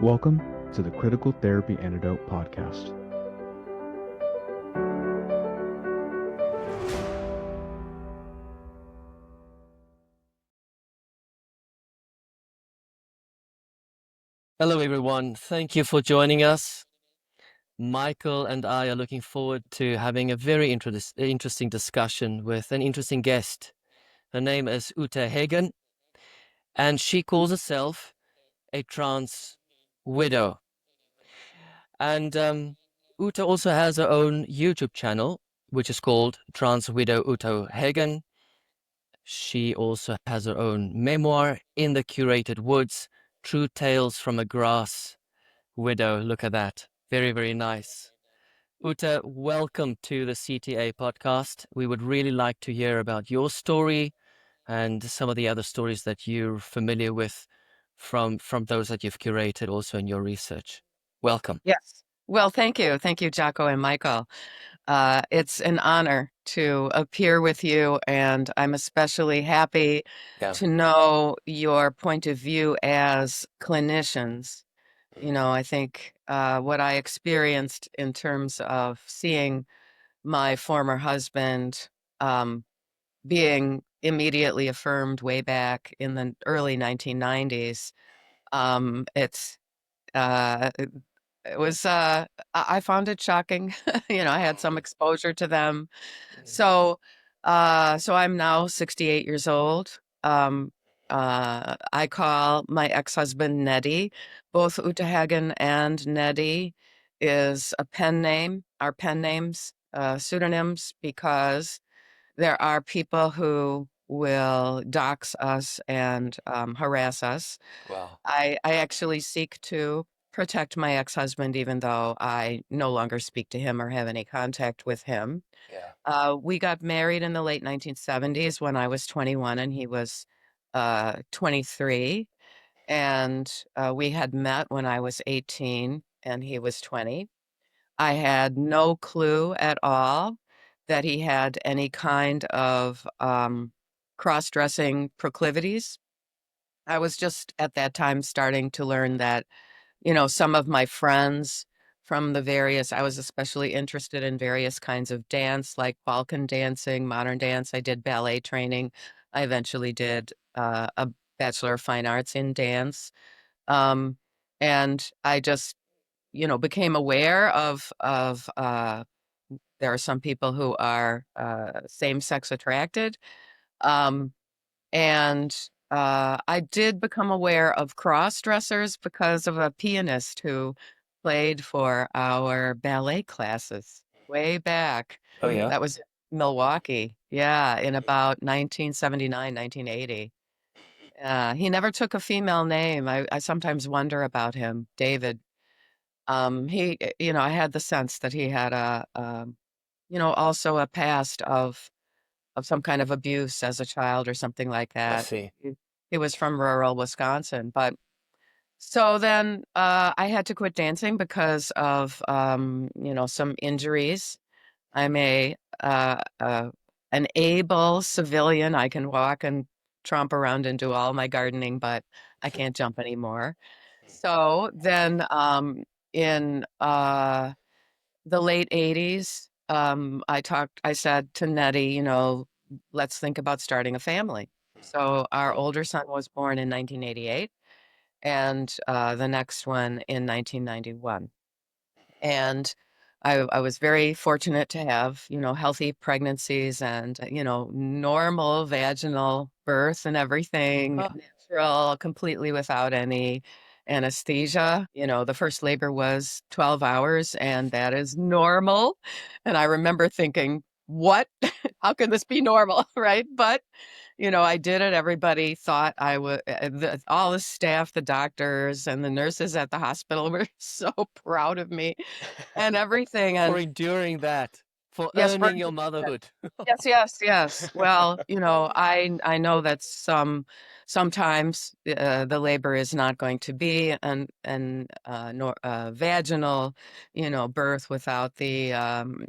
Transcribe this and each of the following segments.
Welcome to the Critical Therapy Antidote podcast. Hello, everyone. Thank you for joining us. Michael and I are looking forward to having a very interesting discussion with an interesting guest. Her name is Ute Heggen, and she calls herself a trans widow. And Ute also has her own YouTube channel, which is called Trans Widow Ute Heggen. She also has her own memoir, In The Curated Woods, True Tales from a Grass Widow. Look at that. Very, very nice. Ute, welcome to the CTA podcast. We would really like to hear about your story and some of the other stories that you're familiar with from those that you've curated also in your research. Welcome. Yes. Well, thank you. Thank you, Jocko and Michael. It's an honor to appear with you, and I'm especially happy to know your point of view as clinicians. I think what I experienced in terms of seeing my former husband being immediately affirmed way back in the early 1990s, it's it it was, I found it shocking. I had some exposure to them. So, so I'm now 68 years old. I call my ex-husband Neddy. Both Ute Heggen and Neddy is a pen name, our pen names, pseudonyms, because there are people who will dox us and harass us. Wow. I actually seek to protect my ex-husband, even though I no longer speak to him or have any contact with him. We got married in the late 1970s when I was 21 and he was 23. And we had met when I was 18 and he was 20. I had no clue at all that he had any kind of cross-dressing proclivities. I was just at that time starting to learn that, some of my friends from I was especially interested in various kinds of dance, like Balkan dancing, modern dance. I did ballet training. I eventually did a Bachelor of Fine Arts in dance. Um, and I just, became aware of there are some people who are same-sex attracted. Um, and I did become aware of cross-dressers because of a pianist who played for our ballet classes way back. Oh, yeah. That was Milwaukee. Yeah, in about 1979, 1980. He never took a female name. I sometimes wonder about him, David. I had the sense that he had also a past of some kind of abuse as a child or something like I that. see. He was from rural Wisconsin, but so then I had to quit dancing because of some injuries. I'm an able civilian. I can walk and tromp around and do all my gardening, but I can't jump anymore. So then in the late 80s, I said to Nettie, let's think about starting a family. So our older son was born in 1988 and the next one in 1991. And I was very fortunate to have, healthy pregnancies and, normal vaginal birth and everything, natural, completely without any anesthesia. The first labor was 12 hours, and that is normal. And I remember thinking, what? How can this be normal? Right. But I did it. Everybody thought I would, all the staff, the doctors, and the nurses at the hospital were so proud of me and everything. For And enduring that, for yes, earning your motherhood. yes. Well, I know that sometimes the labor is not going to be nor vaginal, birth without the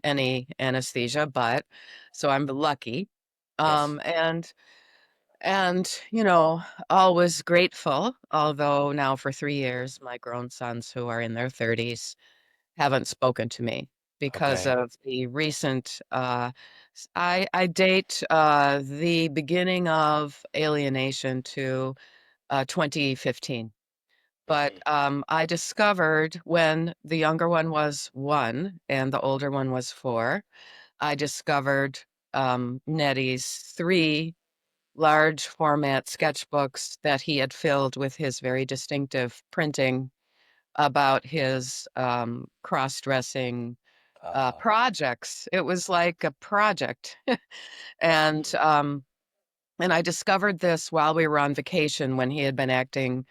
any anesthesia, but so I'm lucky. Yes. And And, you know, always grateful, although now for 3 years, my grown sons who are in their 30s haven't spoken to me because Okay. of the recent, I date the beginning of alienation to 2015. But I discovered when the younger one was 1 and the older one was 4, I discovered Nettie's 3 large format sketchbooks that he had filled with his very distinctive printing about his cross-dressing Uh, projects. It was like a project. And I discovered this while we were on vacation when he had been acting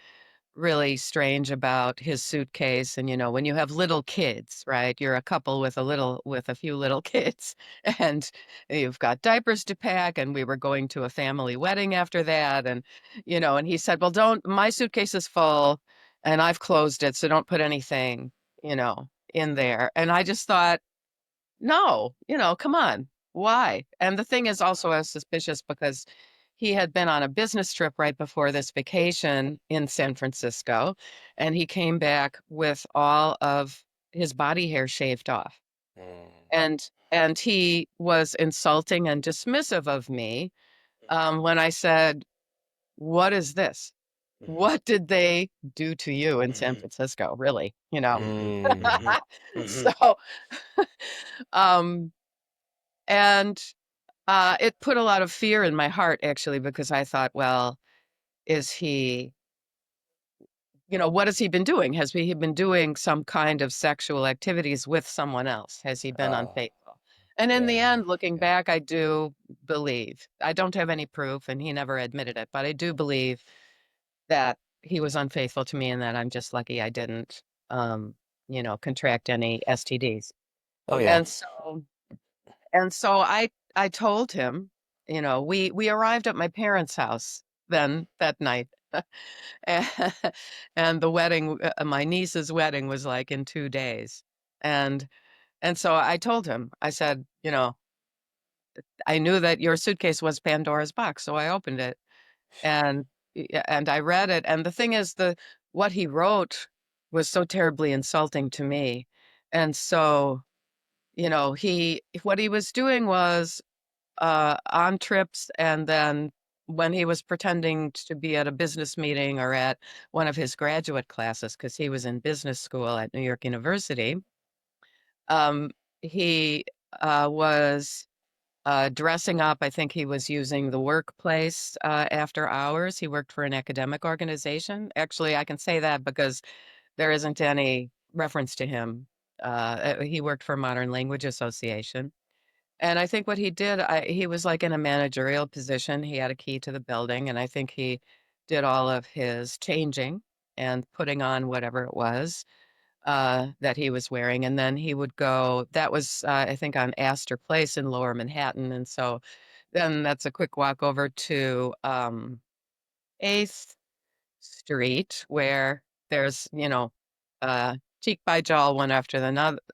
really strange about his suitcase. And you know, when you have little kids, right, you're a couple with a few little kids, and you've got diapers to pack, and we were going to a family wedding after that. And you know, and he said, well, don't, my suitcase is full and I've closed it, so don't put anything, you know, in there. And I just thought, no, you know, come on. Why? And the thing is also, I was suspicious because he had been on a business trip right before this vacation in San Francisco, and he came back with all of his body hair shaved off. mm, And he was insulting and dismissive of me when I said, "What is this? mhm, What did they do to you in San mhm, Francisco, really?" You know? mhm, So, mhm, um, and it put a lot of fear in my heart, actually, because I thought, well, is he, you know, what has he been doing? Has he been doing some kind of sexual activities with someone else? Has he been Oh, unfaithful? And in the yeah, end, looking yeah. back, I do believe, I don't have any proof, and he never admitted it, but I do believe that he was unfaithful to me and that I'm just lucky I didn't, um, you know, contract any STDs. Oh, yeah. And so I told him, you know, we arrived at my parents' house then that night. And and the wedding, my niece's wedding was like in 2 days. And so I told him, I said, you know, I knew that your suitcase was Pandora's box, so I opened it and and I read it. And the thing is, the what he wrote was so terribly insulting to me. And so, you know, what he was doing was on trips, and then when he was pretending to be at a business meeting or at one of his graduate classes, because he was in business school at New York University, um, he was dressing up. I think he was using the workplace after hours. He worked for an academic organization. Actually, I can say that because there isn't any reference to him. He worked for Modern Language Association. And I think what he did, he was like in a managerial position. He had a key to the building, and I think he did all of his changing and putting on whatever it was that he was wearing. And then he would go, that was, I think, on Astor Place in Lower Manhattan. And so then that's a quick walk over to 8th Street, where there's, you know, cheek by jowl one after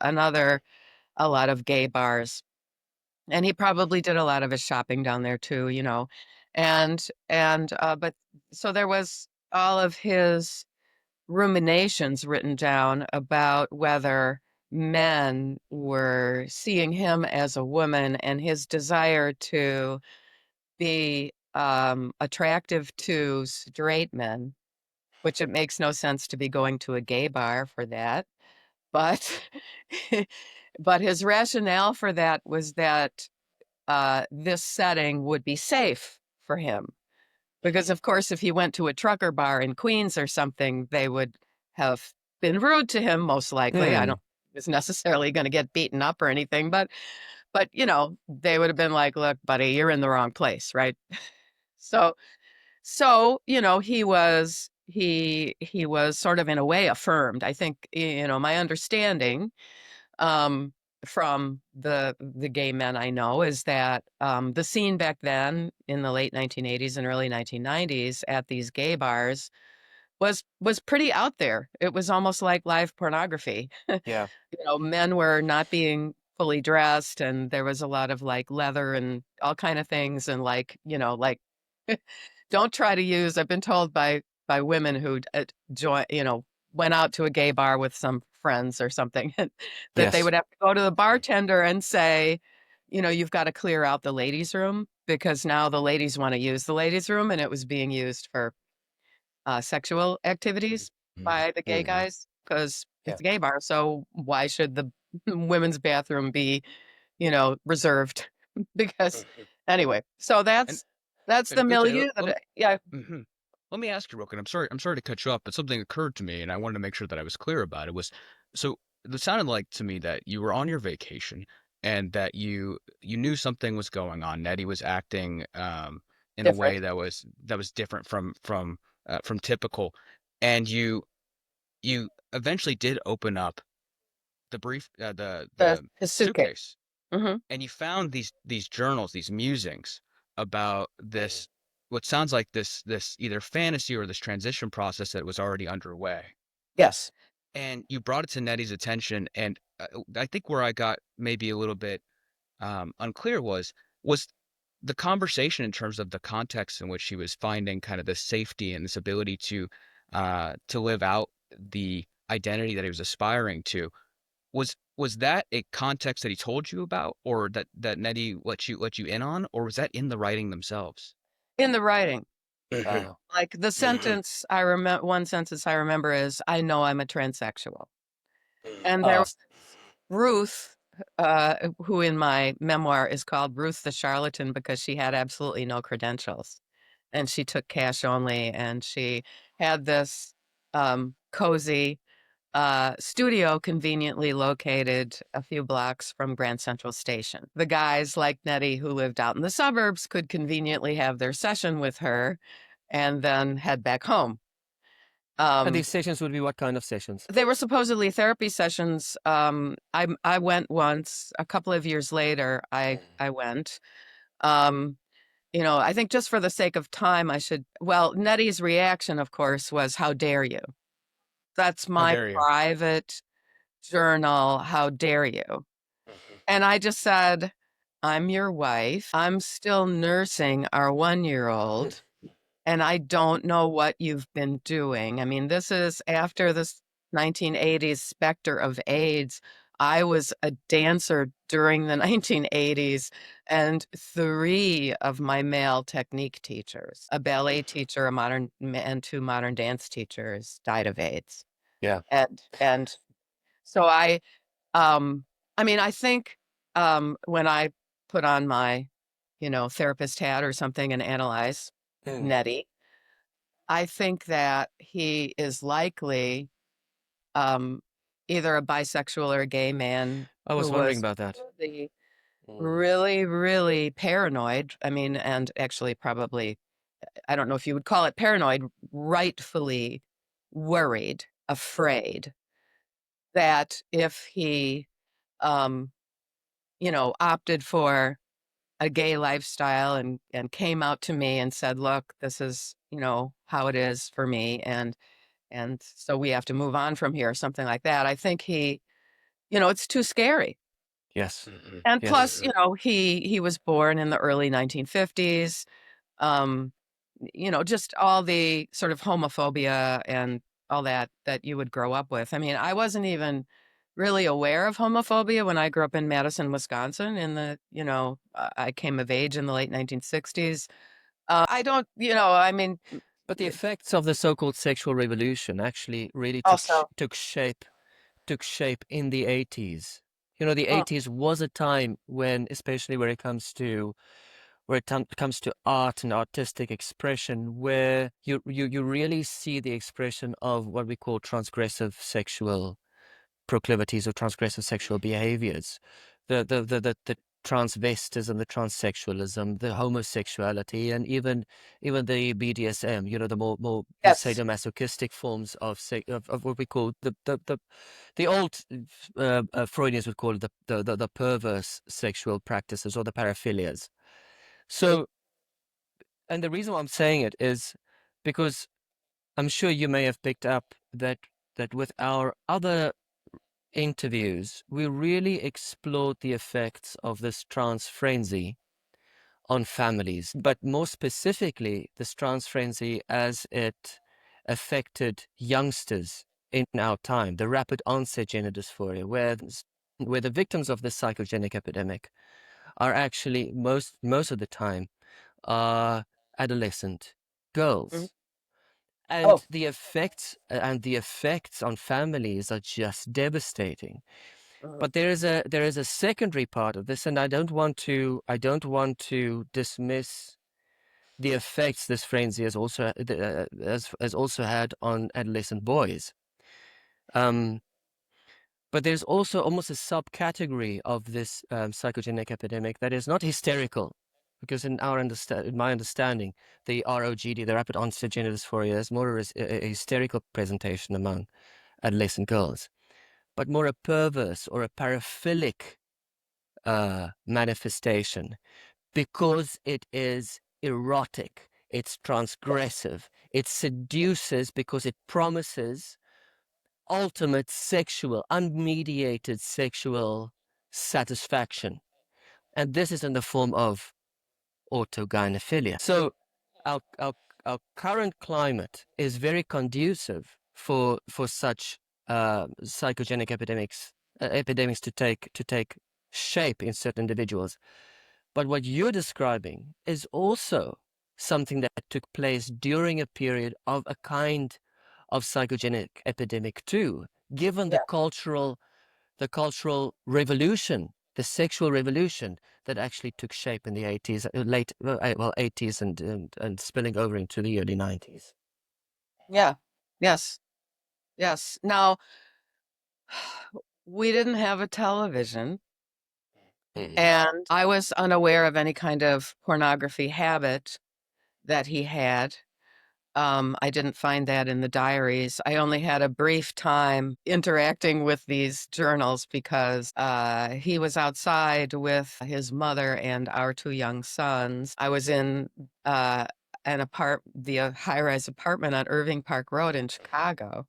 another, a lot of gay bars. And he probably did a lot of his shopping down there too, you know. But so there was all of his ruminations written down about whether men were seeing him as a woman, and his desire to be attractive to straight men, which it makes no sense to be going to a gay bar for that. But but his rationale for that was that this setting would be safe for him. Because, of course, if he went to a trucker bar in Queens or something, they would have been rude to him, most likely. I Hmm. don't was necessarily going to get beaten up or anything, but you know, they would have been like, "Look, buddy, you're in the wrong place," right? So you know, he was sort of in a way affirmed. I think, you know, my understanding um, from the gay men I know is that the scene back then in the late 1980s and early 1990s at these gay bars was pretty out there. It was almost like live pornography. Yeah. You know, men were not being fully dressed, and there was a lot of like leather and all kind of things, and like, you know, like don't try to use. I've been told by women who went out to a gay bar with some friends or something that they Yes. would have to go to the bartender and say, you've got to clear out the ladies' room because now the ladies want to use the ladies' room, and it was being used for sexual activities by the gay guys because it's a gay bar. So why should the women's bathroom be, reserved? Because anyway, so And that's the and Ute, milieu yeah. mhm. Let me ask you real quick. I'm sorry to cut you off, but something occurred to me, and I wanted to make sure that I was clear about it. So it sounded like to me that you were on your vacation and that you knew something was going on. Nettie was acting in a way Different. that was different from typical, and you eventually did open up the brief His suitcase. suitcase, Hmm. and you found these journals, these musings about this, what sounds like this either fantasy or this transition process that was already underway. Yes. And you brought it to Nettie's attention, and I think where I got maybe a little bit unclear was the conversation in terms of the context in which she was finding kind of this safety and this ability to live out the identity that he was aspiring to. Was that a context that he told you about, or that Nettie let you in on, or was that in the writing themselves? In the writing. Wow. Like the sentence I remember, one sentence I remember is, "I know I'm a transsexual." And there Oh, was Ruth, who in my memoir is called Ruth the Charlatan because she had absolutely no credentials. And she took cash only, and she had this cozy studio conveniently located a few blocks from Grand Central Station. The guys like Nettie who lived out in the suburbs could conveniently have their session with her and then head back home. and these sessions would be what kind of sessions? They were supposedly therapy sessions. I went once. A couple of years later, I went. I think just for the sake of time, Nettie's reaction, of course, was, "How dare you? That's How my dare you? private journal. How dare you?" And I just said, "I'm your wife. I'm still nursing our 1-year-old. And I don't know what you've been doing." I mean, this is after this 1980s specter of AIDS. I was a dancer during the 1980s, and 3 of my male technique teachers, a ballet teacher, and 2 modern dance teachers, died of AIDS. Yeah. And so I think when I put on my, therapist hat or something and analyze Mm. Nettie, I think that he is likely um, either a bisexual or a gay man I was who wondering was about that. really, Mm. really, really paranoid. I mean, and actually probably, I don't know if you would call it paranoid, rightfully worried, afraid that if he, um, opted for a gay lifestyle and came out to me and said, "Look, this is, how it is for me. And so we have to move on from here," something like that. I think it's too scary. Yes. Mhm. And Yes. plus, he was born in the early 1950s. Um, just all the sort of homophobia and all that you would grow up with. I mean, I wasn't even really aware of homophobia when I grew up in Madison, Wisconsin I came of age in the late 1960s. I don't, I mean, But the effects of the so-called sexual revolution actually really also, took shape in the 80s. The mm, 80s was a time when, especially where it comes to comes to art and artistic expression, where you really see the expression of what we call transgressive sexual proclivities or transgressive sexual behaviors, the transvestism, the transsexualism, the homosexuality, and even the BDSM. The more yes, sadomasochistic forms of what we call the old Freudians would call it the perverse sexual practices or the paraphilias. So, and the reason why I'm saying it is because I'm sure you may have picked up that with our other interviews, we really explored the effects of this trans frenzy on families, but more specifically, this trans frenzy as it affected youngsters in our time, the rapid onset gender dysphoria, where the victims of the psychogenic epidemic are actually most of the time are adolescent girls. And the effects on families are just devastating. But there is a secondary part of this, and I don't want to dismiss the effects this frenzy has also had on adolescent boys. But there's also almost a subcategory of this psychogenic epidemic that is not hysterical, because in my understanding, the ROGD, the rapid onset gender dysphoria, is more a hysterical presentation among adolescent girls, but more a perverse or a paraphilic manifestation, because it is erotic, it's transgressive, it seduces because it promises ultimate sexual, unmediated sexual satisfaction. And this is in the form of autogynephilia. So our current climate is very conducive for such psychogenic epidemics to take shape in certain individuals. But what you're describing is also something that took place during a period of a kind of psychogenic epidemic too, given the cultural revolution, the sexual revolution that actually took shape in the 80s, 80s and spilling over into the early 90s. Yeah. Yes. Yes. Now, we didn't have a television, and I was unaware of any kind of pornography habit that he had. I didn't find that in the diaries. I only had a brief time interacting with these journals because he was outside with his mother and our two young sons. I was in the high-rise apartment on Irving Park Road in Chicago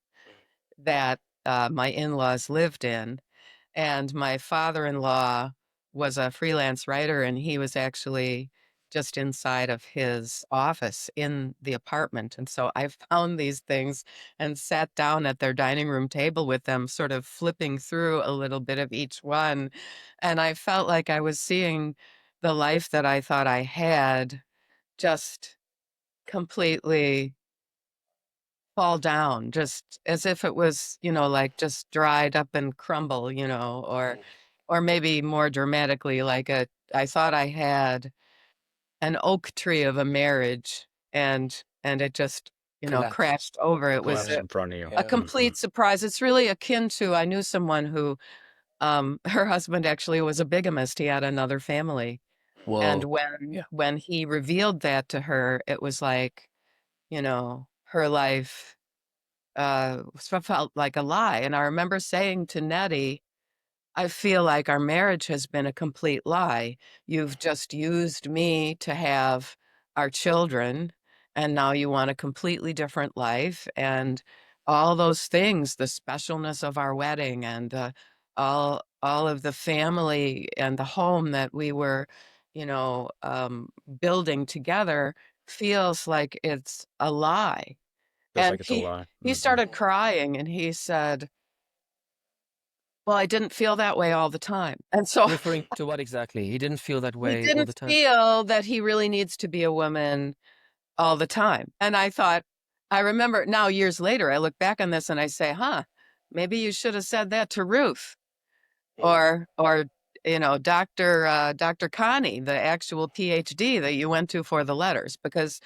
that my in-laws lived in. And my father-in-law was a freelance writer, and he was actually just inside of his office in the apartment. And so I found these things and sat down at their dining room table with them, sort of flipping through a little bit of each one. And I felt like I was seeing the life that I thought I had just completely fall down, just as if it was, like just dried up and crumble, or maybe more dramatically, like I thought I had an oak tree of a marriage, and it just, Collapsed. crashed over. It was Collapse in front of you. a complete surprise. It's really akin to, I knew someone who, her husband actually was a bigamist. He had another family. Whoa. And when he revealed that to her, it was like, her life felt like a lie. And I remember saying to Nettie, I feel like our marriage has been a complete lie. You've just used me to have our children, and now you want a completely different life. And all those things, the specialness of our wedding, and all of the family and the home that we were, building together, feels like it's a lie. Feels And like it's a lie. he started crying, and he said, well, I didn't feel that way all the time. And so Referring to what exactly? He didn't feel that he way all didn't the time. feel that he really needs to be a woman all the time. And I thought, I remember now years later, I look back on this and I say, maybe you should have said that to Ruth or Dr. Connie, the actual PhD that you went to for the letters. Because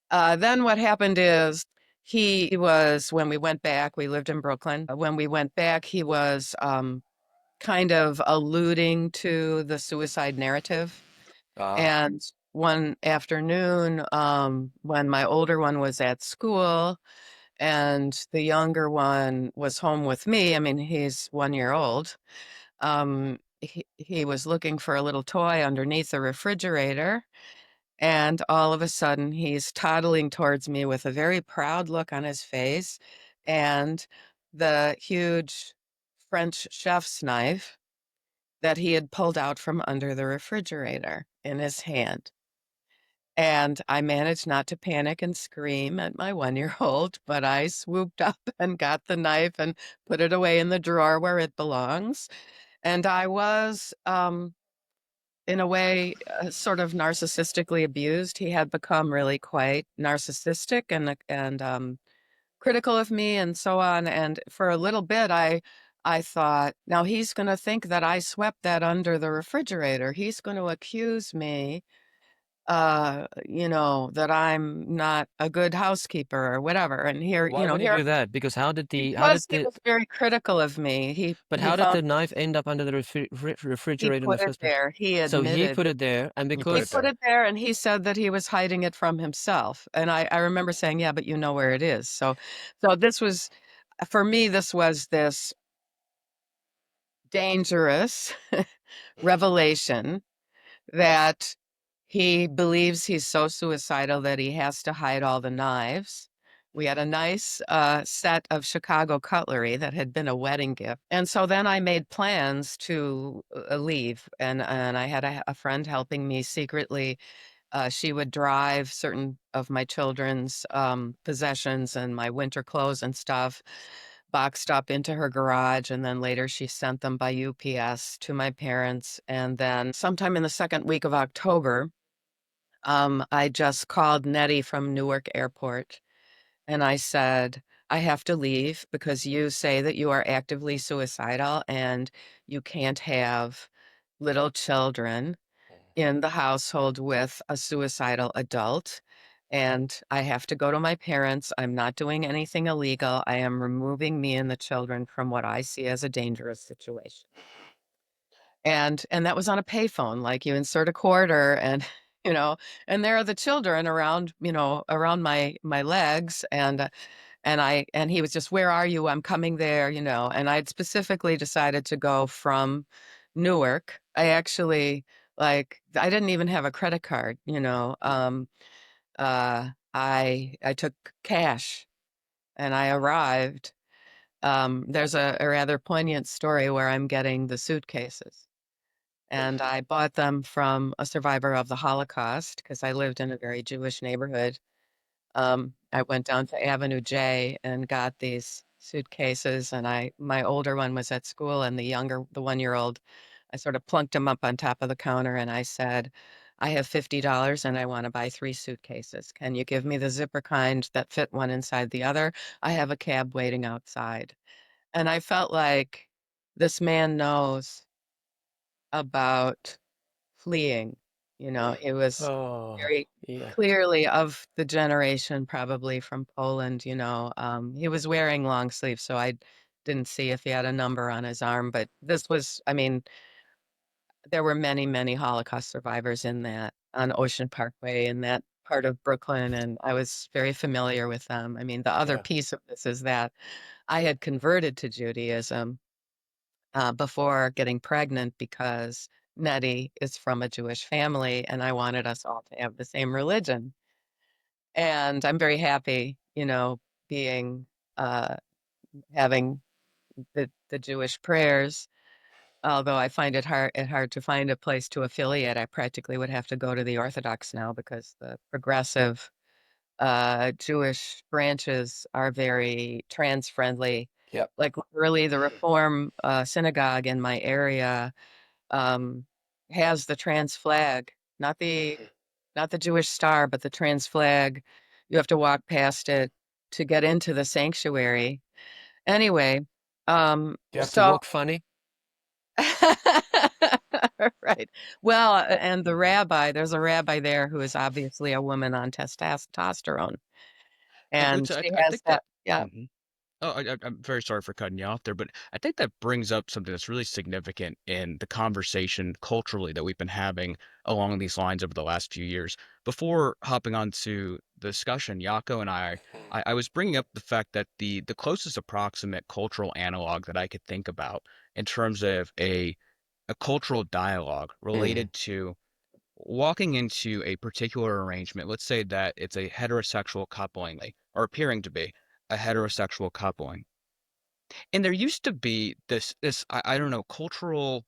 then what happened is when we went back, we lived in Brooklyn. When we went back, he was kind of alluding to the suicide narrative. And one afternoon, when my older one was at school and the younger one was home with me, I mean, he's 1 year old, he was looking for a little toy underneath the refrigerator. And all of a sudden, he's toddling towards me with a very proud look on his face and the huge French chef's knife that he had pulled out from under the refrigerator in his hand. And I managed not to panic and scream at my 1-year-old, but I swooped up and got the knife and put it away in the drawer where it belongs. And I was, in a way, sort of narcissistically abused. He had become really quite narcissistic and critical of me and so on. And for a little bit, I thought, now he's going to think that I swept that under the refrigerator. He's going to accuse me, that I'm not a good housekeeper or whatever. And here, Why would he here do that? Because how did because he was very critical of me. He how did found the knife end up under the he refrigerator in the put it first place? there. He So he admitted put it there, and He put he because it put there. it there, and he said that he was hiding it from himself. And I remember saying, yeah, but you know where it is. So this was, for me, this was this dangerous revelation that he believes he's so suicidal that he has to hide all the knives. We had a nice set of Chicago cutlery that had been a wedding gift. And so then I made plans to leave. And I had a friend helping me secretly. She would drive certain of my children's possessions and my winter clothes and stuff boxed up into her garage. And then later she sent them by UPS to my parents. And then sometime in the second week of October, I just called Nettie from Newark Airport and I said, I have to leave because you say that you are actively suicidal and you can't have little children in the household with a suicidal adult. And I have to go to my parents. I'm not doing anything illegal. I am removing me and the children from what I see as a dangerous situation. And that was on a payphone, like you insert a quarter and and there are the children around, around my legs and he was just, where are you? I'm coming there, and I'd specifically decided to go from Newark. I actually, I didn't even have a credit card, I took cash and I arrived. There's a rather poignant story where I'm getting the suitcases. And I bought them from a survivor of the Holocaust because I lived in a very Jewish neighborhood. I went down to Avenue J and got these suitcases, and my older one was at school, and the 1-year-old, I sort of plunked him up on top of the counter, and I said, I have $50 and I want to buy 3 suitcases. Can you give me the zipper kind that fit one inside the other? I have a cab waiting outside. And I felt like this man knows about fleeing. It was oh very yeah. clearly of the generation, probably from Poland. He was wearing long sleeves, so I didn't see if he had a number on his arm. But this was, I mean, there were many, many Holocaust survivors in that on Ocean Parkway in that part of Brooklyn, and I was very familiar with them. I mean, the other Yeah. piece of this is that I had converted to Judaism before getting pregnant because Nettie is from a Jewish family and I wanted us all to have the same religion. And I'm very happy, being uh, having the Jewish prayers. Although I find it hard to find a place to affiliate. I practically would have to go to the Orthodox now because the progressive Jewish branches are very trans friendly. Yep. Like really, the Reform synagogue in my area um, has the trans flag, not the Jewish star, but the trans flag. You have to walk past it to get into the sanctuary. Anyway, You have to so walk funny. right. Well, and there's a rabbi there who is obviously a woman on testosterone, And and Ute, she I has think that. that. Yeah. Mhm. Oh, I'm very sorry for cutting you off there, but I think that brings up something that's really significant in the conversation culturally that we've been having along these lines over the last few years. Before hopping on to the discussion, Yako and I was bringing up the fact that the closest approximate cultural analog that I could think about in terms of a cultural dialogue Mm. related to walking into a particular arrangement. Let's say that it's a heterosexual coupling, or appearing to be a heterosexual coupling. And there used to be this I don't know, cultural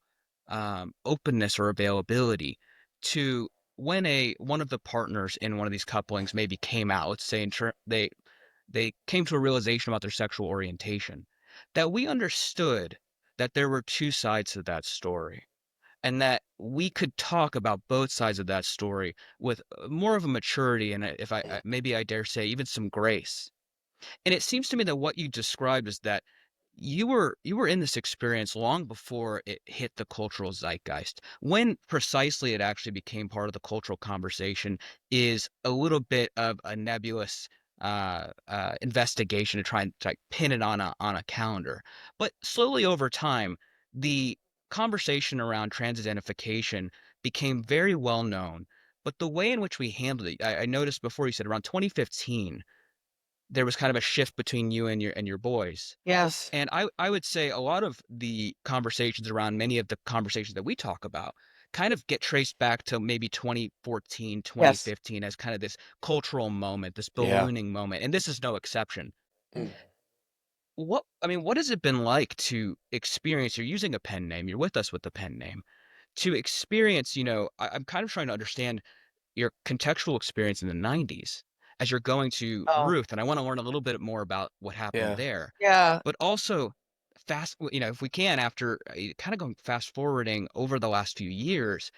openness or availability to when one of the partners in one of these couplings maybe came out, let's say they came to a realization about their sexual orientation, that we understood that there were two sides to that story, and that we could talk about both sides of that story with more of a maturity and if maybe I dare say even some grace. And it seems to me that what you described is that you were in this experience long before it hit the cultural zeitgeist. When precisely it actually became part of the cultural conversation is a little bit of a nebulous investigation to try and pin it on a calendar. But slowly over time, the conversation around trans identification became very well known. But the way in which we handled it, I noticed before you said around 2015 there was kind of a shift between you and your boys. Yes. And I would say a lot of the conversations around many of the conversations that we talk about kind of get traced back to maybe 2014, Yes. 2015 as kind of this cultural moment, this Yeah. ballooning moment, and this is no exception. Mm. What has it been like to experience, you're using a pen name, you're with us with the pen name, to experience, I'm kind of trying to understand your contextual experience in the 90s as you're going to Oh, Ruth, and I want to learn a little bit more about what happened Yeah. there. yeah. But also if we can, after kind of going fast forwarding over the last few years,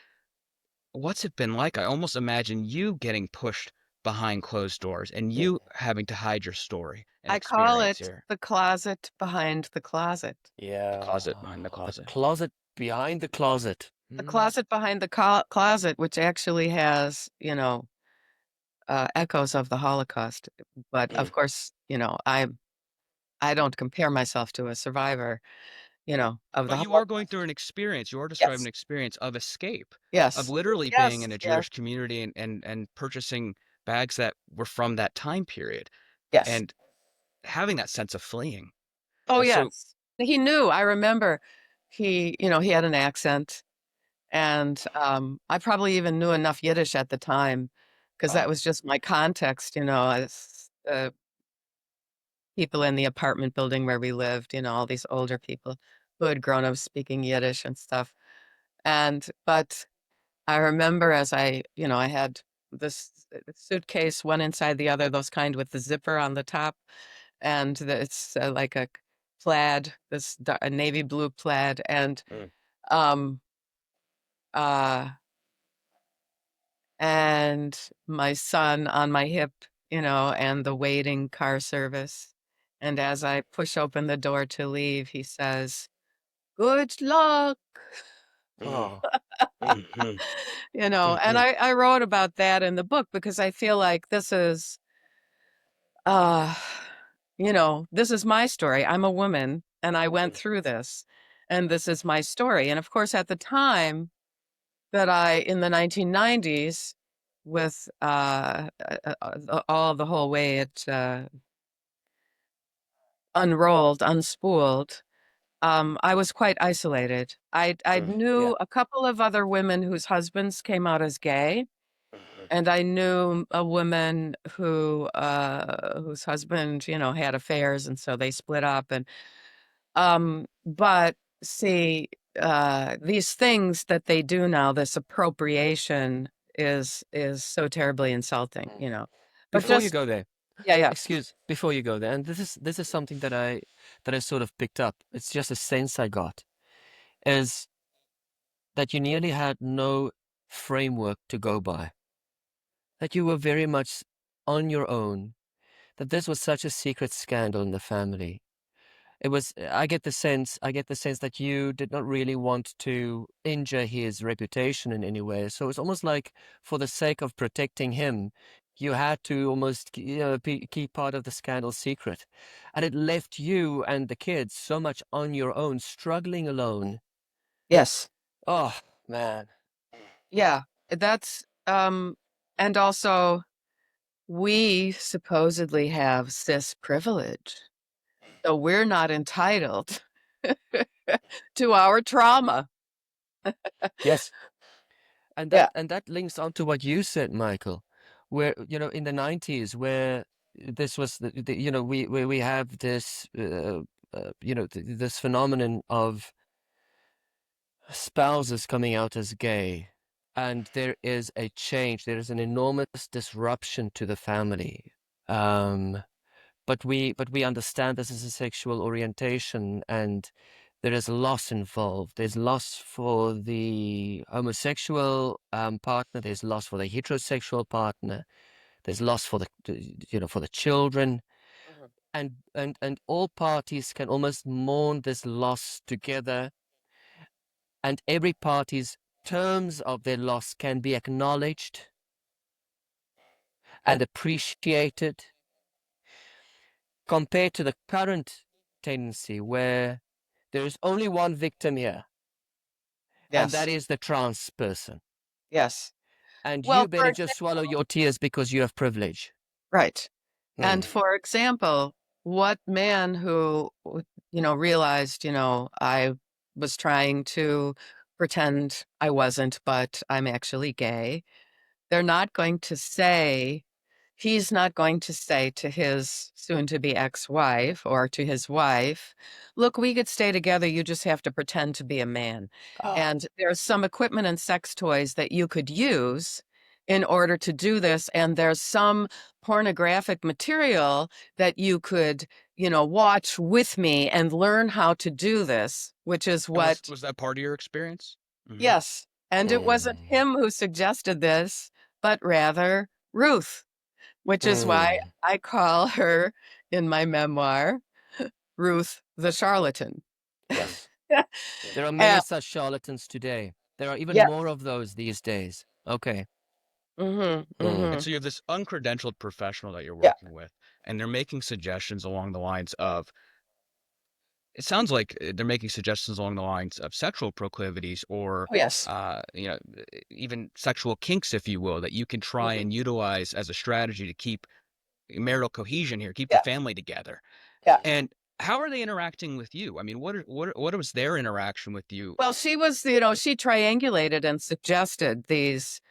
what's it been like? I almost imagine you getting pushed behind closed doors and Yeah. you having to hide your story and I call experience it here. the closet behind the closet. The closet Yeah. behind the The closet. closet behind the closet. The Mm. closet behind the closet, which actually has, echoes of the Holocaust. But Mm. of course, I don't compare myself to a survivor, of the But you are going Holocaust. through an experience. You are describing Yes. an experience of escape, of Yes. literally being in Yes. a Yes. Jewish community and purchasing bags that were from that time period Yes. and having that sense of fleeing. Oh, And so, yes. He knew. I remember he had an accent. And I probably even knew enough Yiddish at the time because that Wow. was just my context, as people in the apartment building where we lived, all these older people who had grown up speaking Yiddish and stuff. But I remember as I had this suitcase, one inside the other, those kind with the zipper on the top. And it's like a plaid, a navy blue plaid. And, Mm. um, uh, and my son on my hip, and the waiting car service. And as I push open the door to leave, he says, "Good luck." Mm. Oh, Mhm. And Mhm. I wrote about that in the book because I feel like this is, uh, this is my story. I'm a woman and I went Mm. through this, and this is my story. And of course, at the time in the 1990s, with all the whole way it unspooled, I was quite isolated. I Mm. Yeah. knew a couple of other women whose husbands came out as gay, Mhm. and I knew a woman whose husband, had affairs, and so they split up. But see, these things that they do now, this appropriation is so terribly insulting, Mm. But before you just go there, yeah. before you go there, and this is something that I sort of picked up. It's just a sense I got is that you nearly had no framework to go by. That you were very much on your own. That this was such a secret scandal in the family. It was. I get the sense that you did not really want to injure his reputation in any way. So it's almost like, for the sake of protecting him, you had to almost, keep part of the scandal secret, and it left you and the kids so much on your own, struggling alone. Yes. Oh man. Yeah. That's and also we supposedly have cis privilege. So we're not entitled to our trauma. Yes. And that Yeah. and that links on to what you said, Michael, where in the 90s, where this was we have this this phenomenon of spouses coming out as gay, and there is a change. There is an enormous disruption to the family. But we understand this is a sexual orientation, and there is loss involved. There's loss for the homosexual partner. There's loss for the heterosexual partner. There's loss for for the children, and all parties can almost mourn this loss together, and every party's terms of their loss can be acknowledged and appreciated, compared to the current tendency where there is only one victim here, and that Yes. is the trans person. Yes. And Well, you better just swallow your tears because you have privilege. right. And Mm. for example, what man who, realized, I was trying to pretend I wasn't, but I'm actually gay, they're not going to say, he's not going to say to his soon-to-be ex-wife or to his wife, look, we could stay together, you just have to pretend to be a man. And there's some equipment and sex toys that you could use in order to do this, and there's some pornographic material that you could, watch with me and learn how to do this, which is And what, was that part of your experience? Mhm. yes. And it wasn't him who suggested this, but rather Ruth, which is why I call her in my memoir, Ruth the charlatan. Yes. There are many And, such charlatans today. There are even yeah. more of those these days. Okay. Mm-hmm, And mm-hmm. so you have this uncredentialed professional that you're Yeah. working with, and they're making suggestions along the lines of, it sounds like they're making suggestions along the lines of sexual proclivities or, Oh, yes. even sexual kinks, if you will, that you can try and utilize as a strategy to keep marital cohesion here, keep the Yeah. family together. Yeah. And how are they interacting with you? I mean, what was their interaction with you? Well, she was, she triangulated and suggested these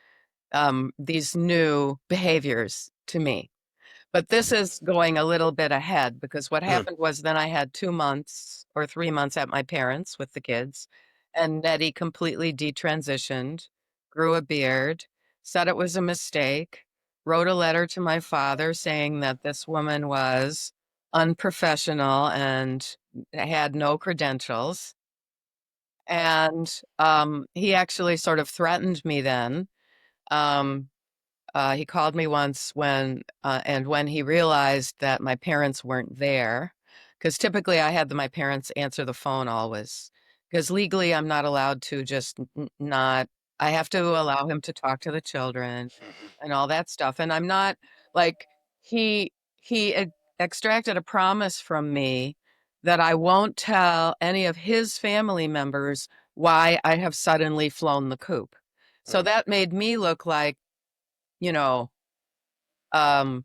new behaviors to me. But this is going a little bit ahead, because what happened was then I had 2 months or 3 months at my parents' with the kids, and Nettie completely detransitioned, grew a beard, said it was a mistake, wrote a letter to my father saying that this woman was unprofessional and had no credentials. And he actually sort of threatened me then. Um, he called me once when he realized that my parents weren't there, because typically I had my parents answer the phone always, because legally I'm not allowed to just not, I have to allow him to talk to the children and all that stuff. And I'm not like, he extracted a promise from me that I won't tell any of his family members why I have suddenly flown the coop. So that made me look like, you know, um,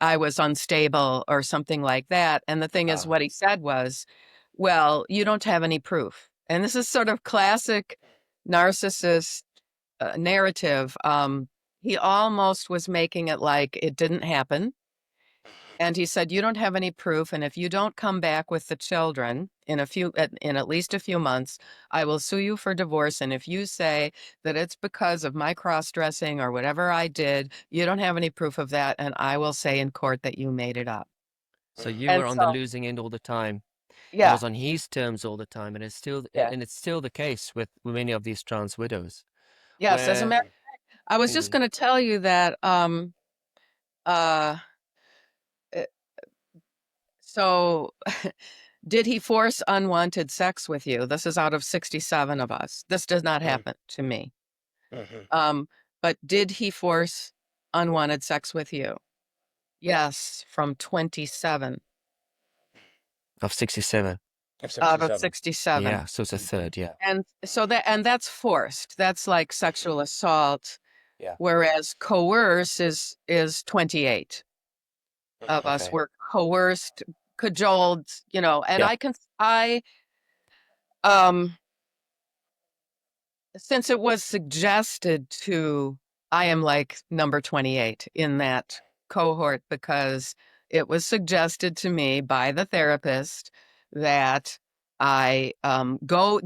I was unstable or something like that. And the thing is, what he said was, well, you don't have any proof. And this is sort of classic narcissist narrative. He almost was making it like it didn't happen. And he said, you don't have any proof. And if you don't come back with the children in at least a few months, I will sue you for divorce. And if you say that it's because of my cross-dressing or whatever I did, you don't have any proof of that. And I will say in court that you made it up. So you And were on the so, losing end all the time. It yeah, was on his terms all the time, and yeah. it's still the case with many of these trans widows. Yes, as a Where matter, I was just going to tell you that, uh, eh, so did he force unwanted sex with you? This is out of 67 of us. This does not happen to me. Um, but did he force unwanted sex with you? Yes, from 27 of 67. out of 67. Yeah, so it's a third, yeah. And so that's forced. That's like sexual assault. Yeah. Whereas coerce is 28 of us were coerced, cajoled, and Yeah. um since it was suggested I am like number 28 in that cohort, because it was suggested to me by the therapist that I go.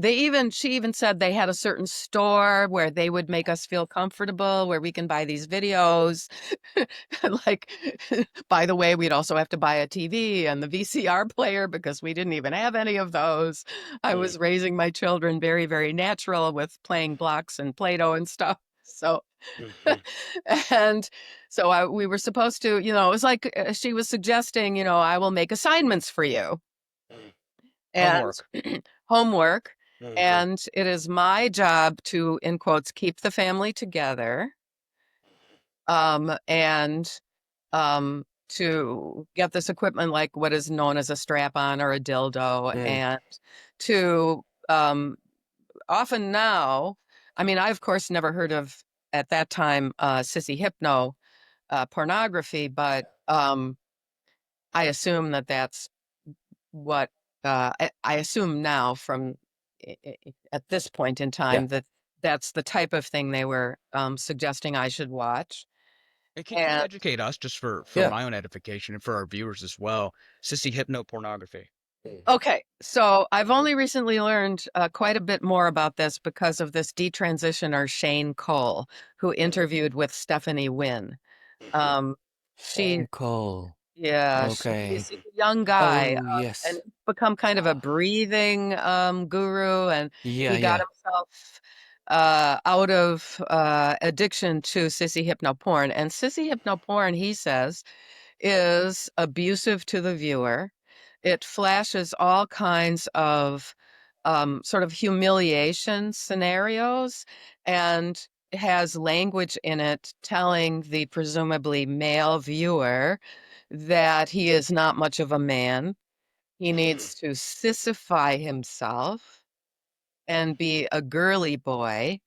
She even said they had a certain store where they would make us feel comfortable, where we can buy these videos. Like, by the way, we'd also have to buy a TV and the VCR player because we didn't even have any of those. I was raising my children very, very natural with playing blocks and Play-Doh and stuff. So, and so we were supposed to, it was like she was suggesting, I will make assignments for you and Homework. homework. And it is my job to, in quotes, keep the family together. And to get this equipment, like what is known as a strap-on or a dildo, and to often now, I mean, I of course never heard of at that time sissy hypno pornography, but I assume that's what I assume now from at this point in time that that's the type of thing they were suggesting I should watch. Can you And educate us just for Yeah. my own edification and for our viewers as well? Sissy hypnopornography. okay, so I've only recently learned quite a bit more about this because of this detransitioner Shane Cole, who interviewed with Stephanie Wynn. She, Cole. yeah, Okay. he's a young guy Oh, yes. and become kind of a breathing guru, and he got himself out of addiction to sissy hypnoporn. And sissy hypnoporn, he says, is abusive to the viewer. It flashes all kinds of sort of humiliation scenarios and has language in it telling the presumably male viewer that he is not much of a man. He needs to sissify himself and be a girly boy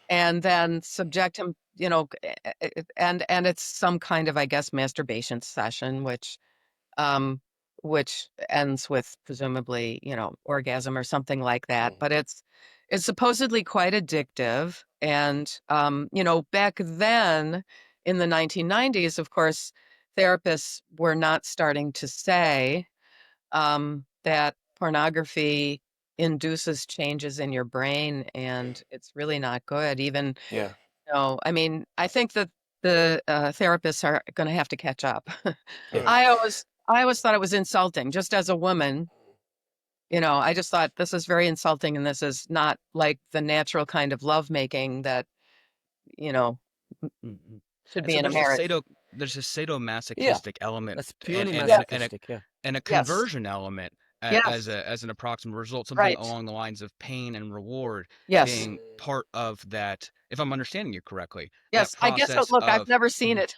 and then subject him, and it's some kind of, I guess, masturbation session, which ends with presumably, orgasm or something like that. But it's supposedly quite addictive. And back then in the 1990s, of course, therapists were not starting to say that pornography induces changes in your brain, and it's really not good. Even, I mean, I think that the therapists are going to have to catch up. I always thought it was insulting, just as a woman. I just thought this is very insulting, and this is not like the natural kind of lovemaking that should And be so in a marriage. there's a sadomasochistic element That's purely and masochistic, yeah. and a Yes. conversion element Yes. as an approximate result, something Right. along the lines of pain and reward Yes. being part of that, if I'm understanding you correctly. Yes. That I guess so. process Look, I've of never seen it.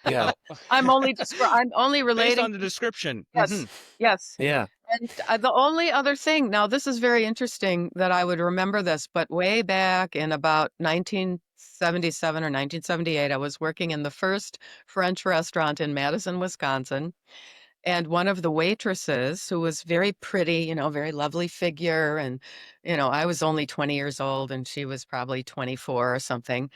Yeah. I'm only based relating. on the description. Yes. Yes. Yeah. And the only other thing, now this is very interesting that I would remember this, but way back in about 1977 or 1978, I was working in the first French restaurant in Madison, Wisconsin. And one of the waitresses, who was very pretty, very lovely figure. And, I was only 20 years old and she was probably 24 or something.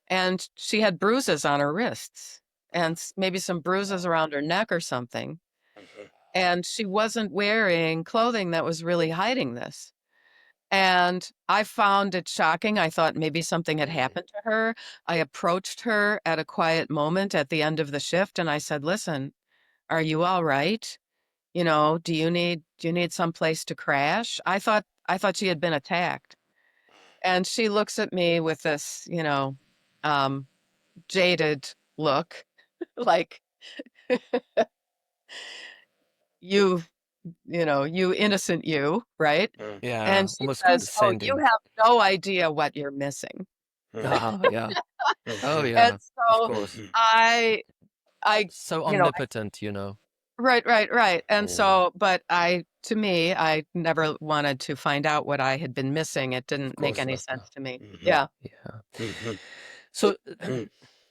And she had bruises on her wrists and maybe some bruises around her neck or something. And she wasn't wearing clothing that was really hiding this. And I found it shocking. I thought maybe something had happened to her. I approached her at a quiet moment at the end of the shift and I said, "Listen, are you all right? Do you need some place to crash?" I thought she had been attacked. And she looks at me with this, jaded look, like, you innocent you, right? Yeah. And she Almost says, "Oh, you condescending. have no idea what you're missing." Ah, yeah. Oh, And yeah. Of so course. I, So you know, omnipotent, right. And so, but to me, I never wanted to find out what I had been missing. It didn't make course any not, sense to me. Mhm. Yeah. Yeah. So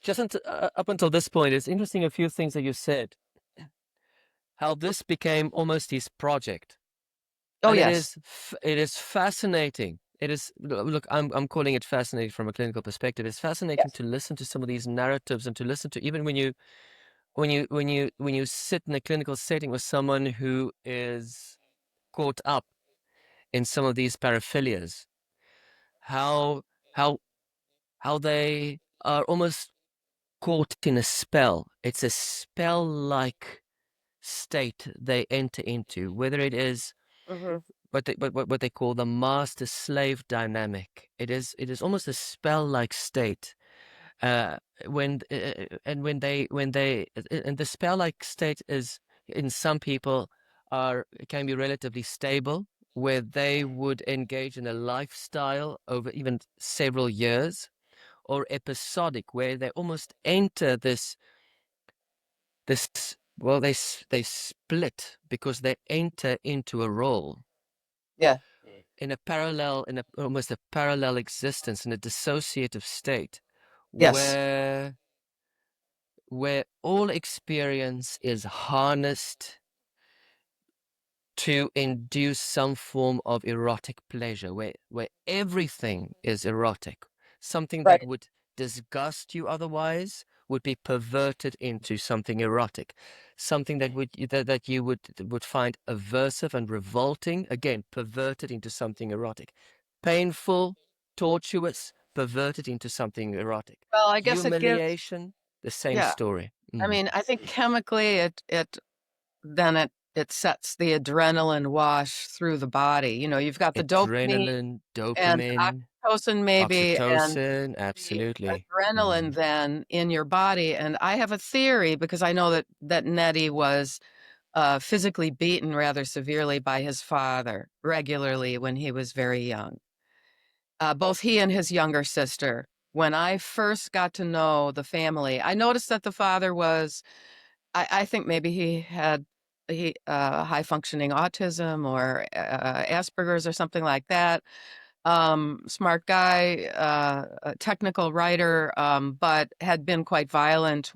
just up until this point, it's interesting a few things that you said. How this became almost his project. Oh, And yes. it is fascinating. It is, look, I'm calling it fascinating from a clinical perspective. It's fascinating Yes. to listen to some of these narratives and to listen to, even when you sit in a clinical setting with someone who is caught up in some of these paraphilias, how how how they are almost caught in a spell. It's a spell-like state they enter into, whether it is Mhm. what they call the master-slave dynamic. It is almost a spell-like state. When and when they and the spell-like state is, in some people, can be relatively stable, where they would engage in a lifestyle over even several years, or episodic, where they almost enter this well, they split because they enter into a role Yeah. in a parallel, in a almost a parallel existence, in a dissociative state, Yes. where all experience is harnessed to induce some form of erotic pleasure, where everything is erotic. Something that Right. would disgust you otherwise would be perverted into something erotic. Something that you would find aversive and revolting, again, perverted into something erotic. Painful, tortuous, perverted into something erotic. Well, I guess it gives. Humiliation, the same Yeah. story. I mean, I think chemically it sets the adrenaline wash through the body. You know, you've got the dopamine Adrenaline, and dopamine, oxytocin maybe, and oxytocin, the absolutely. adrenaline then in your body. And I have a theory, because I know that Nettie was physically beaten rather severely by his father regularly when he was very young. Both he and his younger sister. When I first got to know the family, I noticed that the father was, I think maybe he had high functioning autism or Asperger's or something like that. Smart guy, a technical writer, but had been quite violent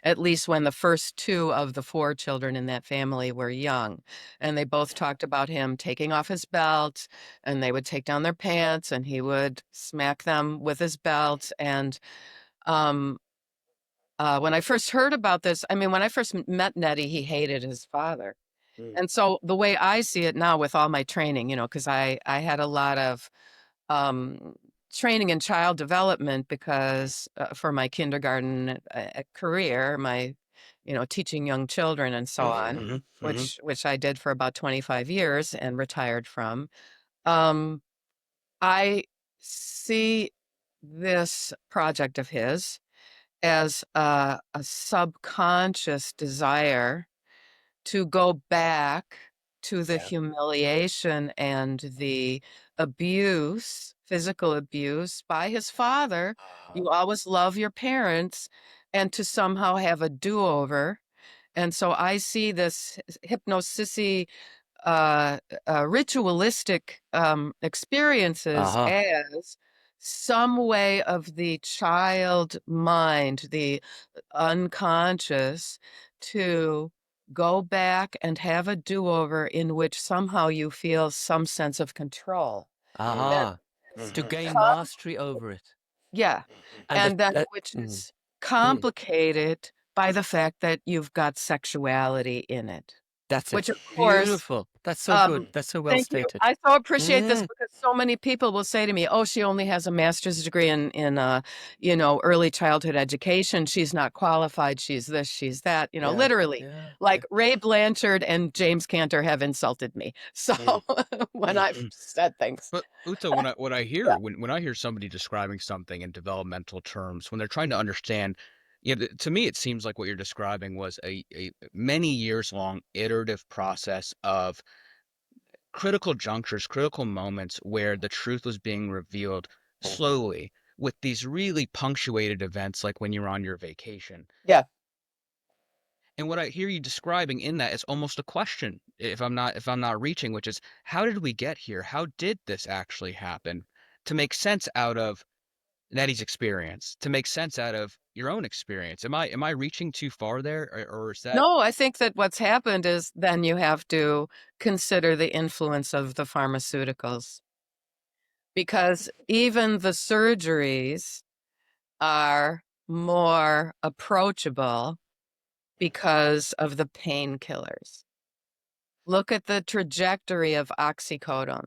at least when the first two of the four children in that family were young. And they both talked about him taking off his belt, and they would take down their pants and he would smack them with his belt. And um, when I first heard about this, I mean, when I first met Nettie, he hated his father. And so the way I see it now with all my training, you know, because I had a lot of um, training in child development, because for my kindergarten career, my, you know, teaching young children and so on, which I did for about 25 years and retired from. I see this project of his as a subconscious desire to go back to the humiliation and the abuse, physical abuse by his father. You always love your parents, and to somehow have a do-over. And so I see this hypnosissy, ritualistic experiences Uh-huh. as some way of the child mind, the unconscious, to go back and have a do-over in which somehow you feel some sense of control. And Aha. To gain com- mastery over it. yeah, And and then that which mm, is complicated by the fact that you've got sexuality in it, that's it. which of course. Beautiful. That's so good. Um, That's so well Thank you. stated. I so appreciate this, Mm, because so many people will say to me, "Oh, she only has a master's degree in you know, early childhood education. She's not qualified. She's this, she's that." You know, yeah. literally, Yeah. like Ray Blanchard and James Cantor have insulted me. So when I've said things, But Uta, what I yeah, hear when I hear somebody describing something in developmental terms, when they're trying to understand, you know, to me it seems like what you're describing was a many years long iterative process of critical junctures, critical moments where the truth was being revealed slowly with these really punctuated events, like when you're on your vacation. yeah. And what I hear you describing in that is almost a question, if I'm not reaching, which is how did we get here? How did this actually happen? To make sense out of Nettie's experience, to make sense out of your own experience. Am I reaching too far there, or is that No, I think that what's happened is then you have to consider the influence of the pharmaceuticals, because even the surgeries are more approachable because of the painkillers. Look at the trajectory of oxycodone.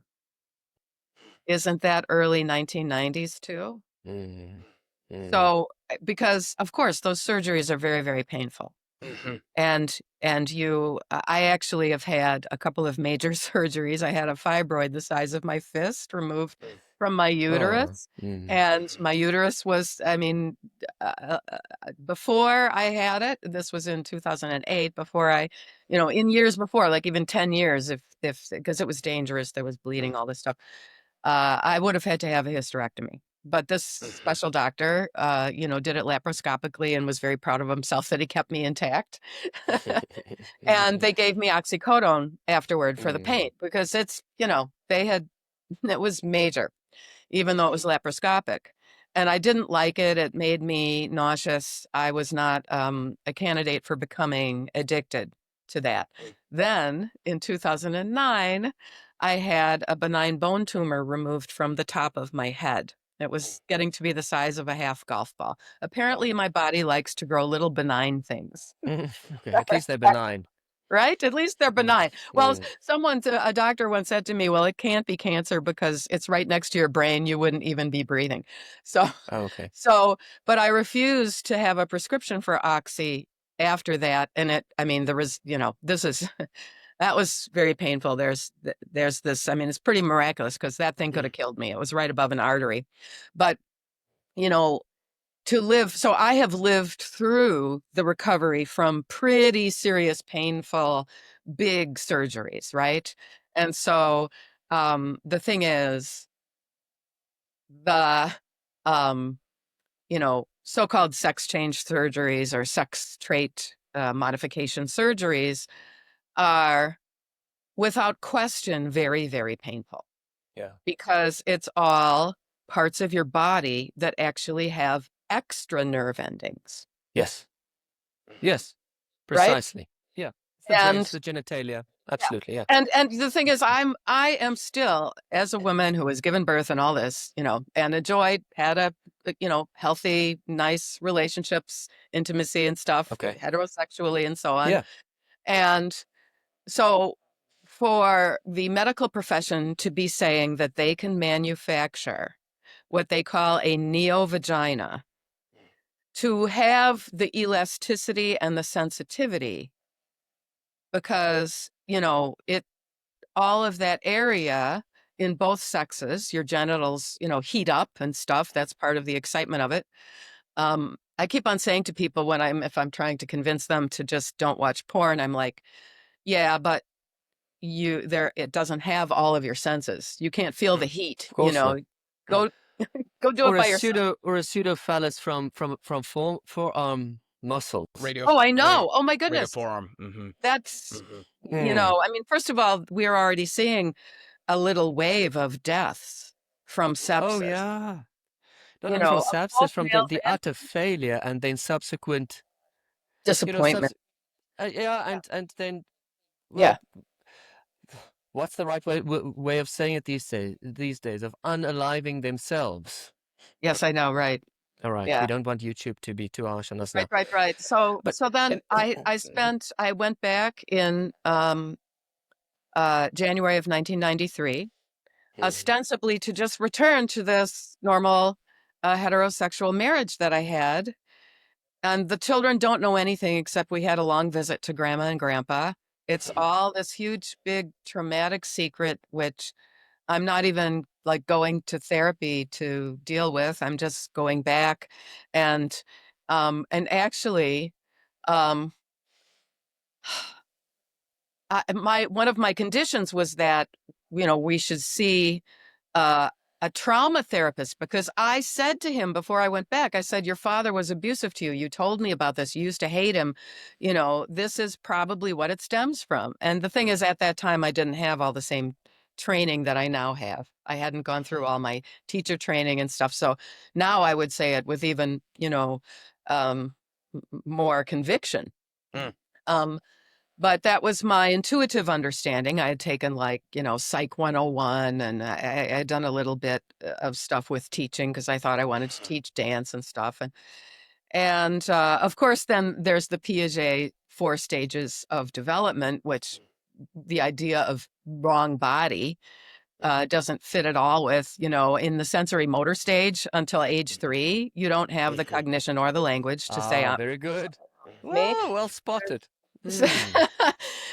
Isn't that early 1990s too? Mm. Mm. So, because of course those surgeries are very, very painful. Mhm. And I actually have had a couple of major surgeries. I had a fibroid the size of my fist removed from my uterus. And my uterus was, I mean, before I had it, this was in 2008, before I, in years before, like even 10 years, because it was dangerous, there was bleeding, all this stuff, I would have had to have a hysterectomy. But this special doctor, did it laparoscopically and was very proud of himself that he kept me intact. And they gave me oxycodone afterward for the pain because it was major, even though it was laparoscopic. And I didn't like it. It made me nauseous. I was not a candidate for becoming addicted to that. Then in 2009, I had a benign bone tumor removed from the top of my head. It was getting to be the size of a half golf ball. Apparently, my body likes to grow little benign things. Okay, at least they're benign. Right? At least they're benign. Well, a doctor once said to me, well, it can't be cancer because it's right next to your brain. You wouldn't even be breathing. So, Okay. but I refused to have a prescription for Oxy after that. And there was, that was very painful. There's this, it's pretty miraculous because that thing could have killed me. It was right above an artery. But, so I have lived through the recovery from pretty serious, painful, big surgeries, right? And so the thing is, the so-called sex change surgeries or sex trait modification surgeries are without question very, very painful. Yeah. Because it's all parts of your body that actually have extra nerve endings. Yes. Yes, Right? precisely. Yeah. It's the brain, And it's the genitalia. Absolutely, yeah. and the thing is, I am still, as a woman who has given birth and all this, and had a healthy, nice relationships, intimacy and stuff, Okay. heterosexually and so on. Yeah. And so for the medical profession to be saying that they can manufacture what they call a neovagina, to have the elasticity and the sensitivity, because, all of that area in both sexes, your genitals, heat up and stuff. That's part of the excitement of it. I keep on saying to people if I'm trying to convince them to just don't watch porn, I'm like, yeah, but it doesn't have all of your senses. You can't feel the heat, Of course not. go do it by yourself. Or a pseudophallus from forearm muscles. Oh, I know. Oh my goodness. Forearm. Mm-hmm. That's, first of all, we're already seeing a little wave of deaths from sepsis. Oh, yeah. Not only from sepsis, from the utter failure and then subsequent disappointment. And then, well, what's the right way of saying it these days, of unaliving themselves? Yes, I know, right. All right. Yeah. We don't want YouTube to be too harsh on us now. Right. So then I went back in January of 1993, ostensibly to just return to this normal heterosexual marriage that I had. And the children don't know anything except we had a long visit to grandma and grandpa. It's all this huge, big, traumatic secret, which I'm not even like going to therapy to deal with. I'm just going back and actually, one of my conditions was that, we should see a trauma therapist, because I said to him before I went back, I said, your father was abusive to you. You told me about this. You used to hate him. This is probably what it stems from. And the thing is, at that time, I didn't have all the same training that I now have. I hadn't gone through all my teacher training and stuff. So now I would say it with even, more conviction. But that was my intuitive understanding. I had taken Psych 101, and I had done a little bit of stuff with teaching because I thought I wanted to teach dance and stuff. And of course, then there's the Piaget 4 stages of development, which the idea of wrong body doesn't fit at all with, in the sensory motor stage until age 3. You don't have the cognition or the language to say, Very good. me. Well, well spotted. So-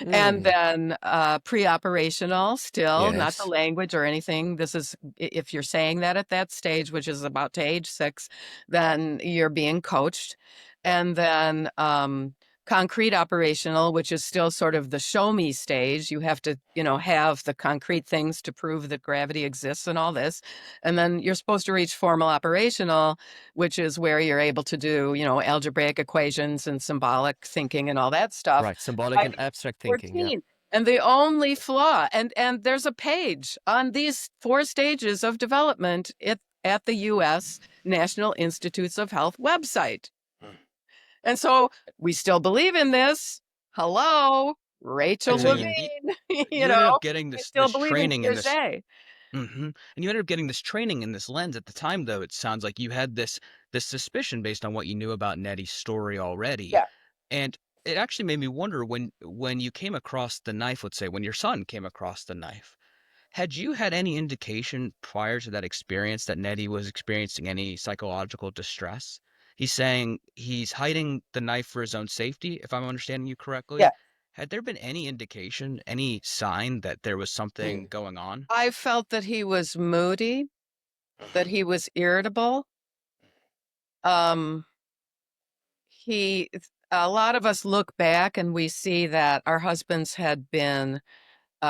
and then pre-operational, still not the Yes. language or anything. This is, if you're saying that at that stage, which is about to age 6, then you're being coached. And then concrete operational, which is still sort of the show me stage. You have to, have the concrete things to prove that gravity exists and all this. And then you're supposed to reach formal operational, which is where you're able to do, algebraic equations and symbolic thinking and all that stuff. Right. Symbolic and abstract thinking. Yeah. 14. And the only flaw, and there's a page on these 4 stages of development at the U.S. National Institutes of Health website. And so we still believe in this. Hello, Rachel And so Levine. you ended up getting I this still believe in training in this. Piaget. And you ended up getting this training in this lens at the time, though. It sounds like you had this suspicion based on what you knew about Nettie's story already. Yeah. And it actually made me wonder when you came across the knife, let's say when your son came across the knife, had you had any indication prior to that experience that Nettie was experiencing any psychological distress? He's saying he's hiding the knife for his own safety, if I'm understanding you correctly. Yeah. Had there been any indication, any sign that there was something going on? I felt that he was moody, that he was irritable. A lot of us look back and we see that our husbands had been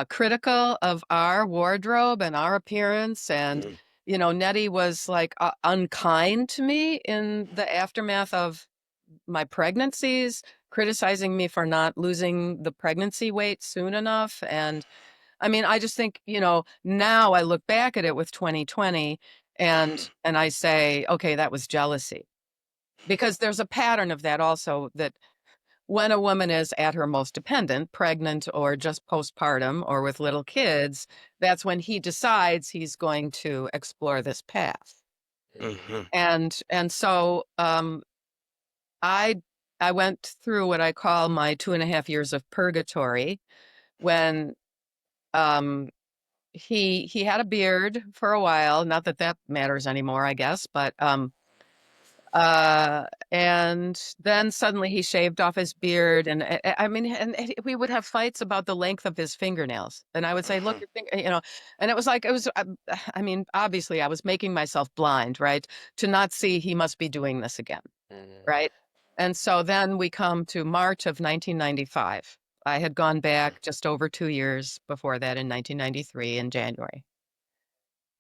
critical of our wardrobe and our appearance. And, Nettie was like unkind to me in the aftermath of my pregnancies, criticizing me for not losing the pregnancy weight soon enough. And I mean, I just think, now I look back at it with 2020 and I say, okay, that was jealousy. Because there's a pattern of that also, that when a woman is at her most dependent, pregnant or just postpartum or with little kids, that's when he decides he's going to explore this path. And so I went through what I call my 2.5 years of purgatory when he had a beard for a while. Not that that matters anymore, I guess, but and then suddenly he shaved off his beard, and I mean, and we would have fights about the length of his fingernails, and I would say, "Look, your and it was like I mean, obviously, I was making myself blind, right, to not see he must be doing this again, right, and so then we come to March of 1995. I had gone back just over 2 years before that in 1993 in January,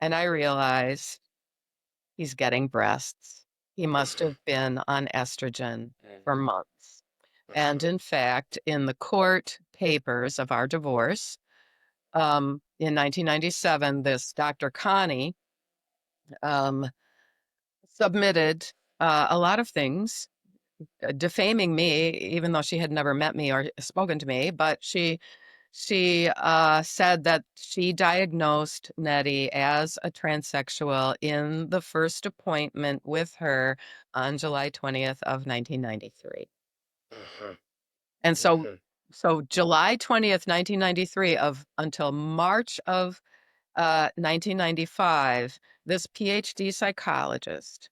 and I realized he's getting breasts. He must have been on estrogen for months. And in fact, in the court papers of our divorce, in 1997, this Dr. Connie submitted a lot of things defaming me, even though she had never met me or spoken to me. But she said that she diagnosed Nettie as a transsexual in the first appointment with her on July 20th of 1993. And so July 20th, 1993 until March of 1995, this PhD psychologist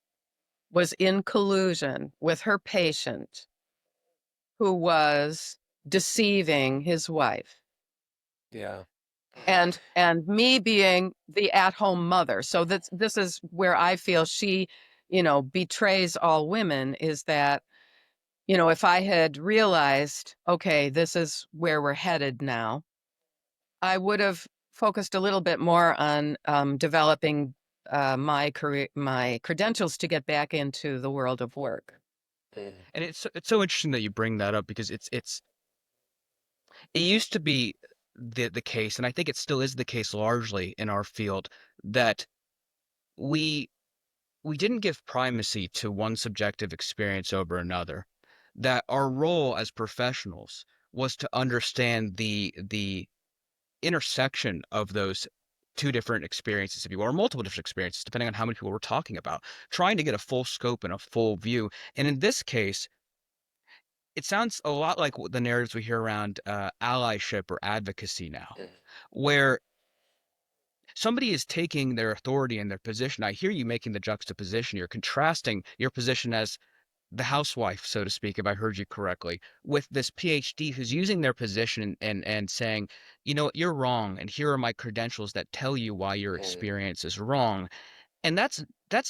was in collusion with her patient who was deceiving his wife. Yeah. And me being the at-home mother. So this is where I feel she, betrays all women, is that, if I had realized, okay, this is where we're headed now, I would have focused a little bit more on developing my career, my credentials to get back into the world of work. And it's so interesting that you bring that up, because it used to be the case, and I think it still is the case largely in our field, that we didn't give primacy to one subjective experience over another. That our role as professionals was to understand the intersection of those two different experiences, if you will, or multiple different experiences, depending on how many people we're talking about, trying to get a full scope and a full view. And in this case, it sounds a lot like the narratives we hear around allyship or advocacy now, where somebody is taking their authority and their position. I hear you making the juxtaposition. You're contrasting your position as the housewife, so to speak, if I heard you correctly, with this PhD who's using their position and saying, you know, you're wrong, and here are my credentials that tell you why your experience is wrong. And that's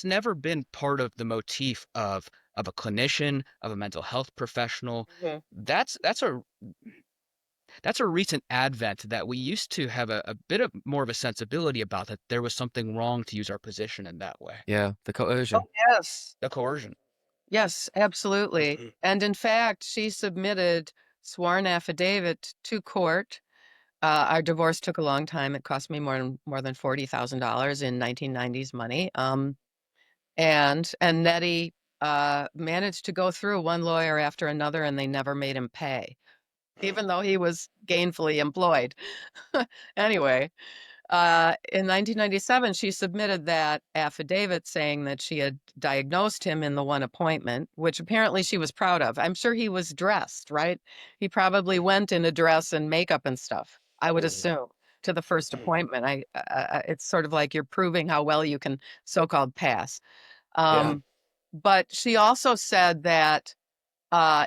never been part of the motif of a clinician, of a mental health professional. Mhm. That's a recent advent that we used to have a bit of more of a sensibility about, that there was something wrong to use our position in that way. Yeah, the coercion. Oh, yes. The coercion. Yes, absolutely. And in fact, she submitted sworn affidavit to court. Our divorce took a long time. It cost me more than $40,000 in 1990s money. And Nettie managed to go through one lawyer after another, and they never made him pay, even though he was gainfully employed. Anyway, in 1997, she submitted that affidavit saying that she had diagnosed him in the one appointment, which apparently she was proud of. I'm sure he was dressed, right? He probably went in a dress and makeup and stuff, I would assume, to the first appointment. It's sort of like you're proving how well you can so-called pass. But she also said that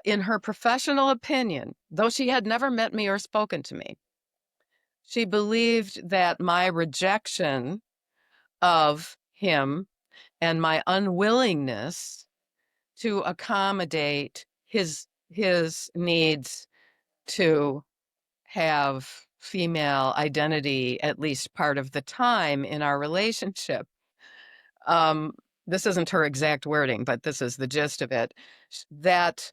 in her professional opinion, though she had never met me or spoken to me, she believed that my rejection of him and my unwillingness to accommodate his needs to have female identity at least part of the time in our relationship. This isn't her exact wording, but this is the gist of it, that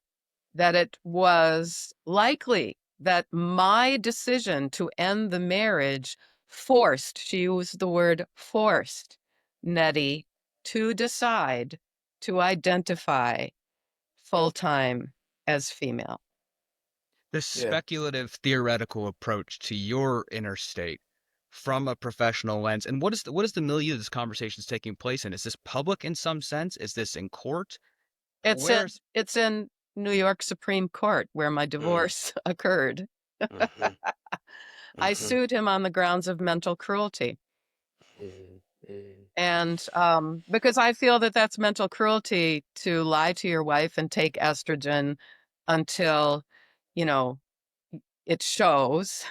it was likely that my decision to end the marriage forced, she used the word forced, Nettie to decide to identify full-time as female. This speculative theoretical approach to your inner state from a professional lens. And what is the milieu this conversation is taking place in? Is this public in some sense? Is this in court? It's in New York Supreme Court, where my divorce occurred. I sued him on the grounds of mental cruelty. And because I feel that that's mental cruelty to lie to your wife and take estrogen until, you know, it shows.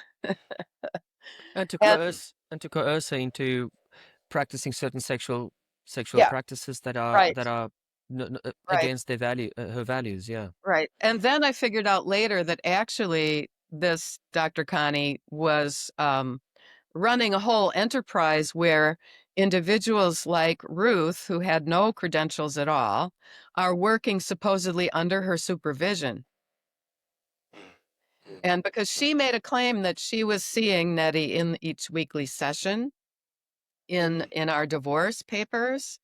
And to And coerce her into practicing certain sexual yeah, practices that are right, right, against their her values. Yeah. right. And then I figured out later that actually this Dr. Connie was running a whole enterprise where individuals like Ruth, who had no credentials at all, are working supposedly under her supervision. And because she made a claim that she was seeing Nettie in each weekly session in our divorce papers,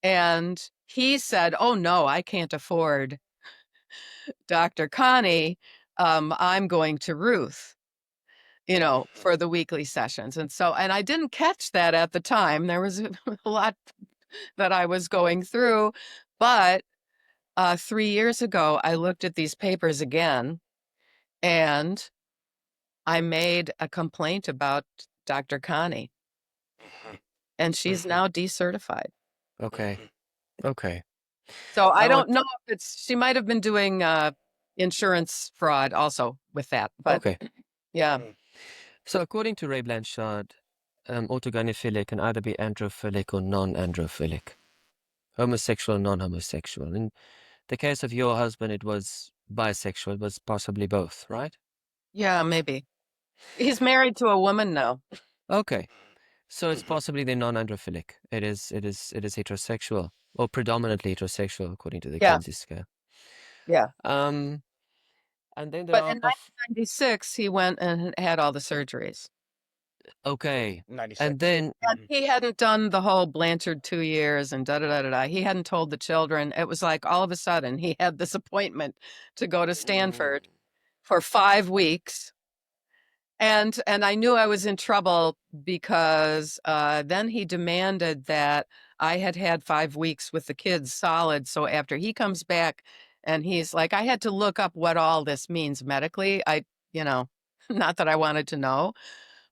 and he said, "Oh no, I can't afford Dr. Connie. I'm going to Ruth, you know, for the weekly sessions." And I didn't catch that at the time. There was a lot that I was going through, but 3 years ago, I looked at these papers again, and I made a complaint about Dr. Connie, and she's now decertified. Okay. Okay. So I don't know if she might have been doing insurance fraud also with that, but Okay. yeah. So according to Ray Blanchard, autogynephilia can either be androphilic or non-androphilic, homosexual or non-homosexual. In the case of your husband, it was bisexual. It was possibly both, right? Yeah, maybe. He's married to a woman now. Okay. So it's possibly the non-androphilic. It is heterosexual, or predominantly heterosexual, according to the Yeah. Kinsey scale. Yeah. And then there But are in 1996, he went and had all the surgeries. okay. 96. And then And he hadn't done the whole Blanchard 2 years and da-da-da-da-da. He hadn't told the children. It was like all of a sudden he had this appointment to go to Stanford for 5 weeks. And I knew I was in trouble because then he demanded that I had 5 weeks with the kids solid. So after he comes back And he's like, I had to look up what all this means medically. Not that I wanted to know,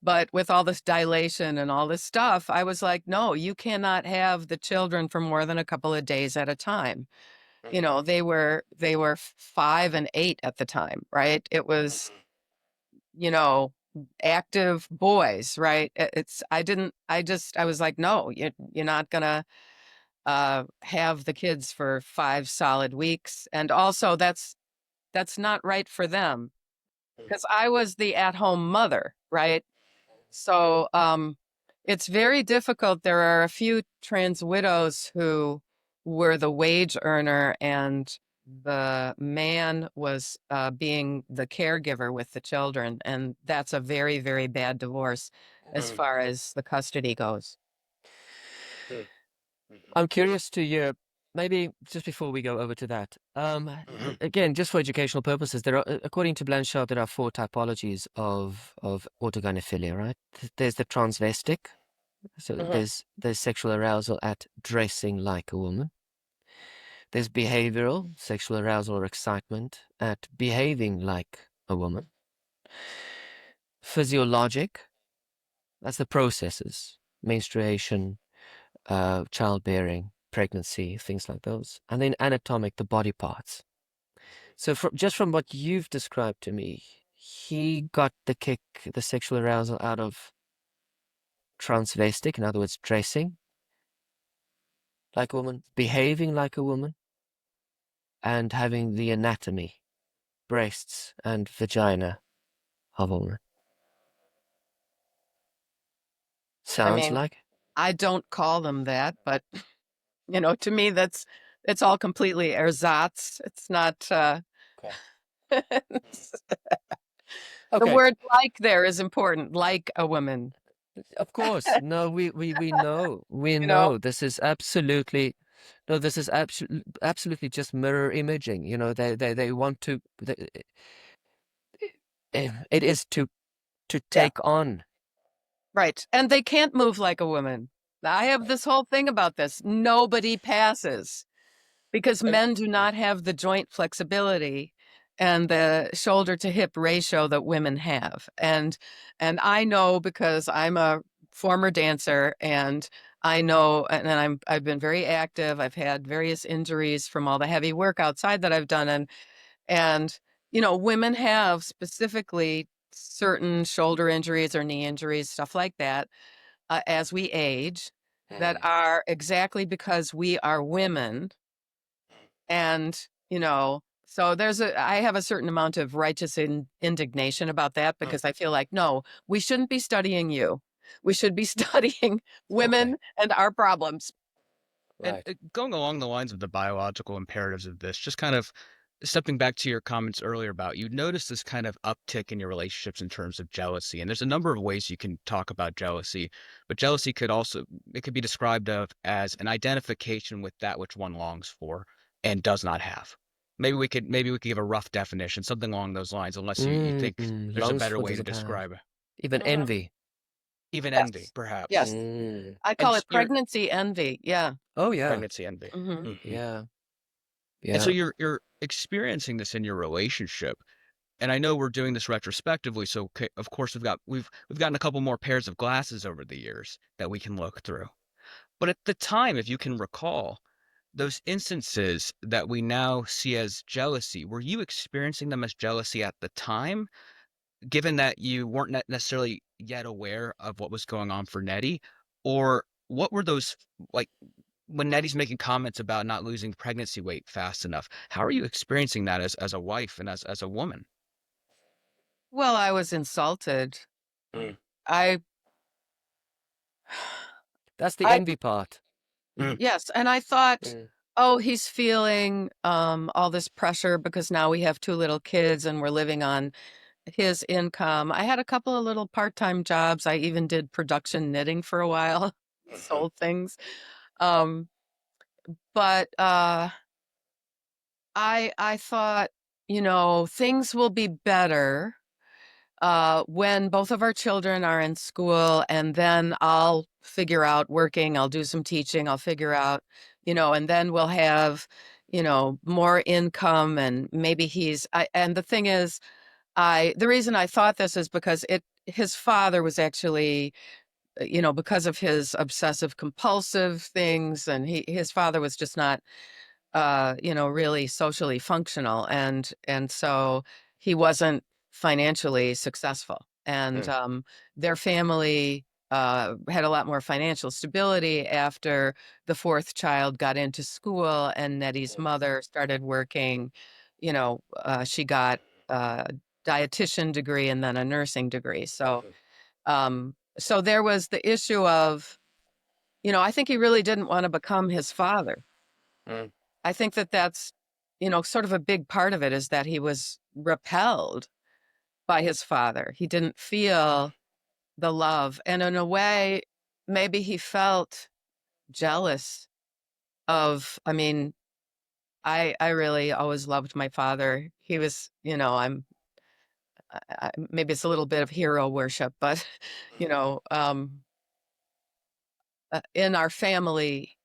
but with all this dilation and all this stuff, I was like, no, you cannot have the children for more than a couple of days at a time. They were 5 and 8 at the time, right? It was, active boys, right? I was like, no, you're not gonna have the kids for 5 solid weeks. And also that's not right for them, because I was the at-home mother, right? So it's very difficult. There are a few trans widows who were the wage earner, and the man was being the caregiver with the children. And that's a very, very bad divorce as far as the custody goes. I'm curious to hear, maybe just before we go over to that, again, just for educational purposes, there are, according to Blanchard, there are 4 typologies of autogynephilia, right? There's the transvestic, so there's sexual arousal at dressing like a woman. There's behavioral, sexual arousal or excitement at behaving like a woman. Physiologic, that's the processes, menstruation, childbearing, pregnancy, things like those. And then anatomic, the body parts. So just from what you've described to me, he got the kick, the sexual arousal out of transvestic, in other words, dressing like a woman, behaving like a woman, and having the anatomy, breasts and vagina of a woman. Sounds like? I don't call them that, but to me, it's all completely ersatz. It's not, the word like there is important, like a woman. Of course. No, we know. We know. This is absolutely, no, this is absolutely just mirror imaging. They want to, it is to take on. Right. And they can't move like a woman. I have this whole thing about this. Nobody passes because men do not have the joint flexibility and the shoulder to hip ratio that women have. And I know because I'm a former dancer, and I know, and I've been very active. I've had various injuries from all the heavy work outside that I've done. And women have specifically certain shoulder injuries or knee injuries, stuff like that, as we age, that are exactly because we are women. And, so I have a certain amount of righteous indignation about that, because I feel like, no, we shouldn't be studying you. We should be studying women and our problems. Right. And going along the lines of the biological imperatives of this, just kind of stepping back to your comments earlier about, you notice this kind of uptick in your relationships in terms of jealousy. And there's a number of ways you can talk about jealousy, but jealousy could be described as an identification with that which one longs for and does not have. Maybe we could give a rough definition, something along those lines, unless you think there's a better way to describe it. Even envy. Even envy, perhaps. Yes. I call it pregnancy envy. Yeah. Oh, yeah. Pregnancy envy. Yeah. And so you're experiencing this in your relationship. And I know we're doing this retrospectively, so of course we've gotten a couple more pairs of glasses over the years that we can look through. But at the time, if you can recall, those instances that we now see as jealousy, were you experiencing them as jealousy at the time, given that you weren't necessarily yet aware of what was going on for Nettie? Or what were those, like, when Nettie's making comments about not losing pregnancy weight fast enough, how are you experiencing that as a wife and as a woman? Well, I was insulted. That's the envy part. Yes. And I thought, oh, he's feeling all this pressure because now we have 2 little kids and we're living on his income. I had a couple of little part-time jobs. I even did production knitting for a while, sold things. But I thought, things will be better when both of our children are in school, and then I'll figure out working, I'll do some teaching, I'll figure out, and then we'll have, more income, and maybe and the thing is, the reason I thought this is because his father was actually, because of his obsessive compulsive things, and his father was just not, really socially functional. And so he wasn't financially successful. And their family had a lot more financial stability after the fourth child got into school, and Nettie's mother started working. She got a dietitian degree and then a nursing degree. So there was the issue of, I think he really didn't want to become his father. Mm. I think that's, sort of a big part of it, is that he was repelled by his father. He didn't feel the love. And in a way, maybe he felt jealous I mean, I really always loved my father. He was, maybe it's a little bit of hero worship, but, in our family,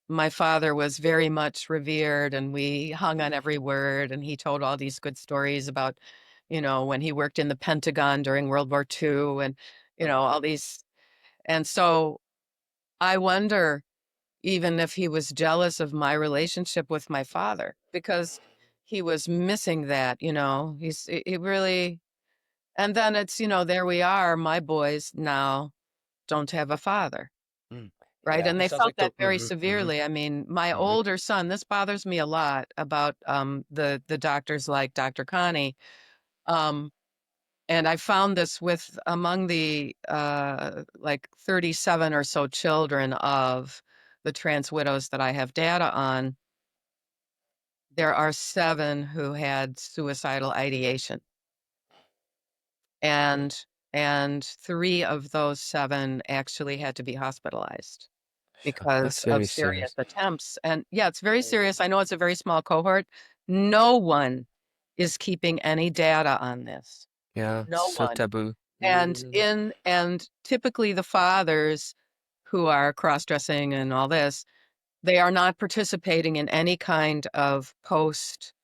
my father was very much revered, and we hung on every word. And he told all these good stories about, when he worked in the Pentagon during World War II, and, all these. And so I wonder even if he was jealous of my relationship with my father, because he was missing that, he really. And then it's, there we are, my boys now don't have a father. Mm. Right. Yeah, And it they sounds felt like that very Mhm, mhm, severely. I mean, my mhm. older son, this bothers me a lot about the doctors like Dr. Connie. Um, and I found this with among the like 37 or so children of the trans widows that I have data on. There are 7 who had suicidal ideation. And 3 of those 7 actually had to be hospitalized Sure. because That's of very serious serious. attempts. And yeah, it's very serious. I know it's a very small cohort. No one is keeping any data on this. Yeah, No so one. taboo. Mm. And typically the fathers who are cross-dressing and all this, they are not participating in any kind of post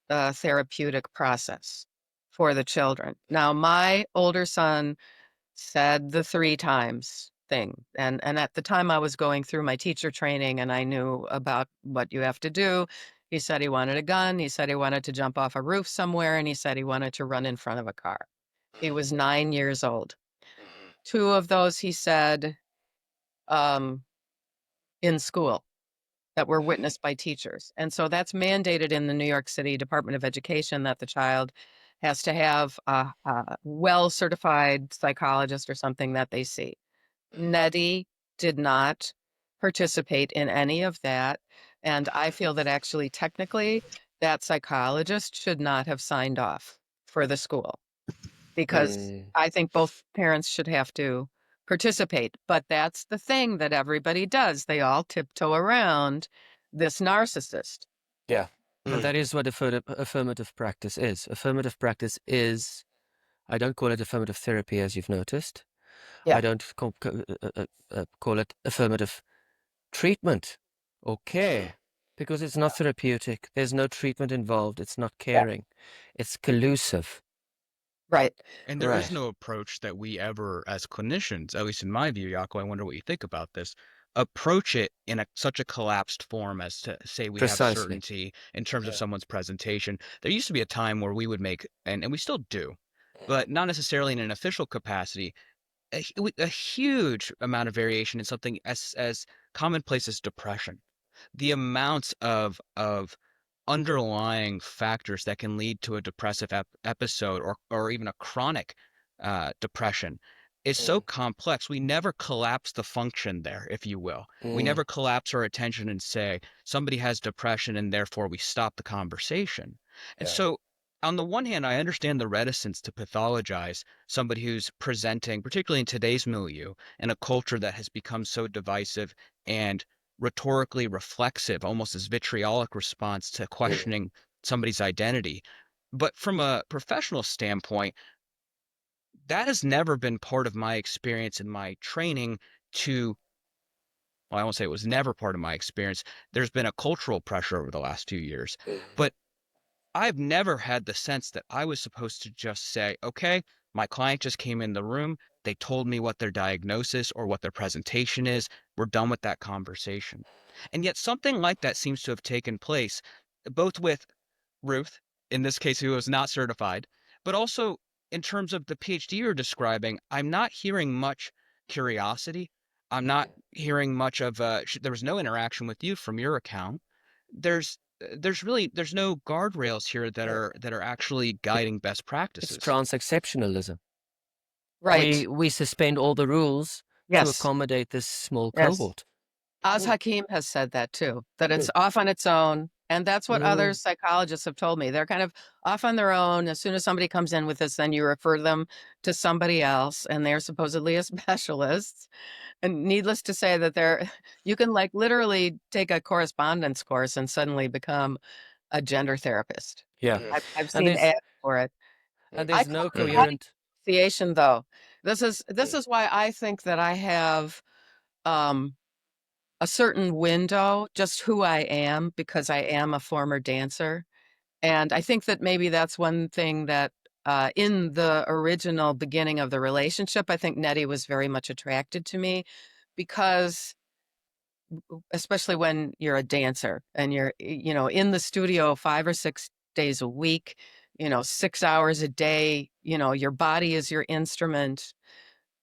therapeutic process for the children. Now, my older son said the 3 times thing. And at the time I was going through my teacher training and I knew about what you have to do. He said he wanted a gun. He said he wanted to jump off a roof somewhere. And he said he wanted to run in front of a car. He was 9 years old. 2 of those, he said, um, in school, that were witnessed by teachers. And so that's mandated in the New York City Department of Education, that the child has to have a well-certified psychologist or something that they see. Nettie did not participate in any of that. And I feel that actually, technically, that psychologist should not have signed off for the school, because Mm. I think both parents should have to participate. But that's the thing that everybody does. They all tiptoe around this narcissist. Yeah. And Mm. that is what affirmative practice is. Affirmative practice is, I don't call it affirmative therapy, as you've noticed. Yeah. I don't call it affirmative treatment or care, because it's not therapeutic. There's no treatment involved. It's not Yeah. caring. It's collusive. Right. And there is Right. no approach that we ever, as clinicians, at least in my view, Yako, I wonder what you think about this, approach it in such a collapsed form as to say we have Precisely. certainty in terms of Yeah. someone's presentation. There used to be a time where we would make, and we still do, but not necessarily in an official capacity, a huge amount of variation in something as commonplace as depression. The amounts of underlying factors that can lead to a depressive episode, or even a chronic depression, is so Mm. complex. We never collapse the function there, if you will. We Mm. never collapse our attention and say somebody has depression and therefore we stop the conversation. And Yeah. so, on the one hand, I understand the reticence to pathologize somebody who's presenting, particularly in today's milieu, in a culture that has become so divisive and rhetorically reflexive, almost as vitriolic response to Mm. questioning somebody's identity. But from a professional standpoint, that has never been part of my experience and my training to well, I won't say it was never part of my experience. There's been a cultural pressure over the last few years, but I've never had the sense that I was supposed to just say, okay, my client just came in the room. They told me what their diagnosis or what their presentation is. We're done with that conversation. And yet something like that seems to have taken place, both with Ruth, in this case, who was not certified, but also in terms of the PhD you're describing. I'm not hearing much curiosity. I'm not hearing much of, there was no interaction with you from your account. There's no guardrails here that are actually guiding best It's practices. transactionalism. Right. We suspend all the rules to Yes. accommodate this small Yes. cohort. Oz Hakim has said that too, that it's off on its own. And that's what other psychologists have told me. They're kind of off on their own. As soon as somebody comes in with this, then you refer them to somebody else, and they're supposedly a specialist. And needless to say that you can like literally take a correspondence course and suddenly become a gender therapist. Yeah. I've And seen there's ads for it. and I there's no call it coherent politicization, though. This is why I think that I have a certain window, just who I am, because I am a former dancer. And I think that maybe that's one thing that in the original beginning of the relationship, I think Nettie was very much attracted to me because especially when you're a dancer and you're, in the studio 5 or 6 days a week, 6 hours a day, your body is your instrument.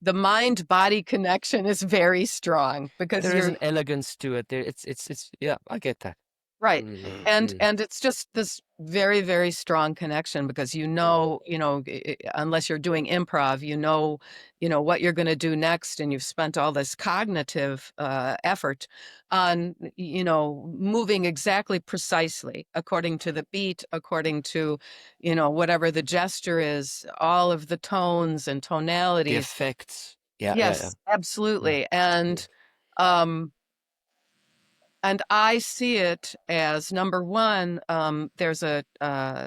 The mind-body connection is very strong because there is you're an elegance to it. There it's yeah, I get that. right. And it's just this very, very strong connection because unless you're doing improv, what you're going to do next, and you've spent all this cognitive effort on, moving exactly precisely according to the beat, according to, whatever the gesture is, all of the tones and The tonalities. effects. Yeah, Yes, absolutely. And I see it as number one, there's a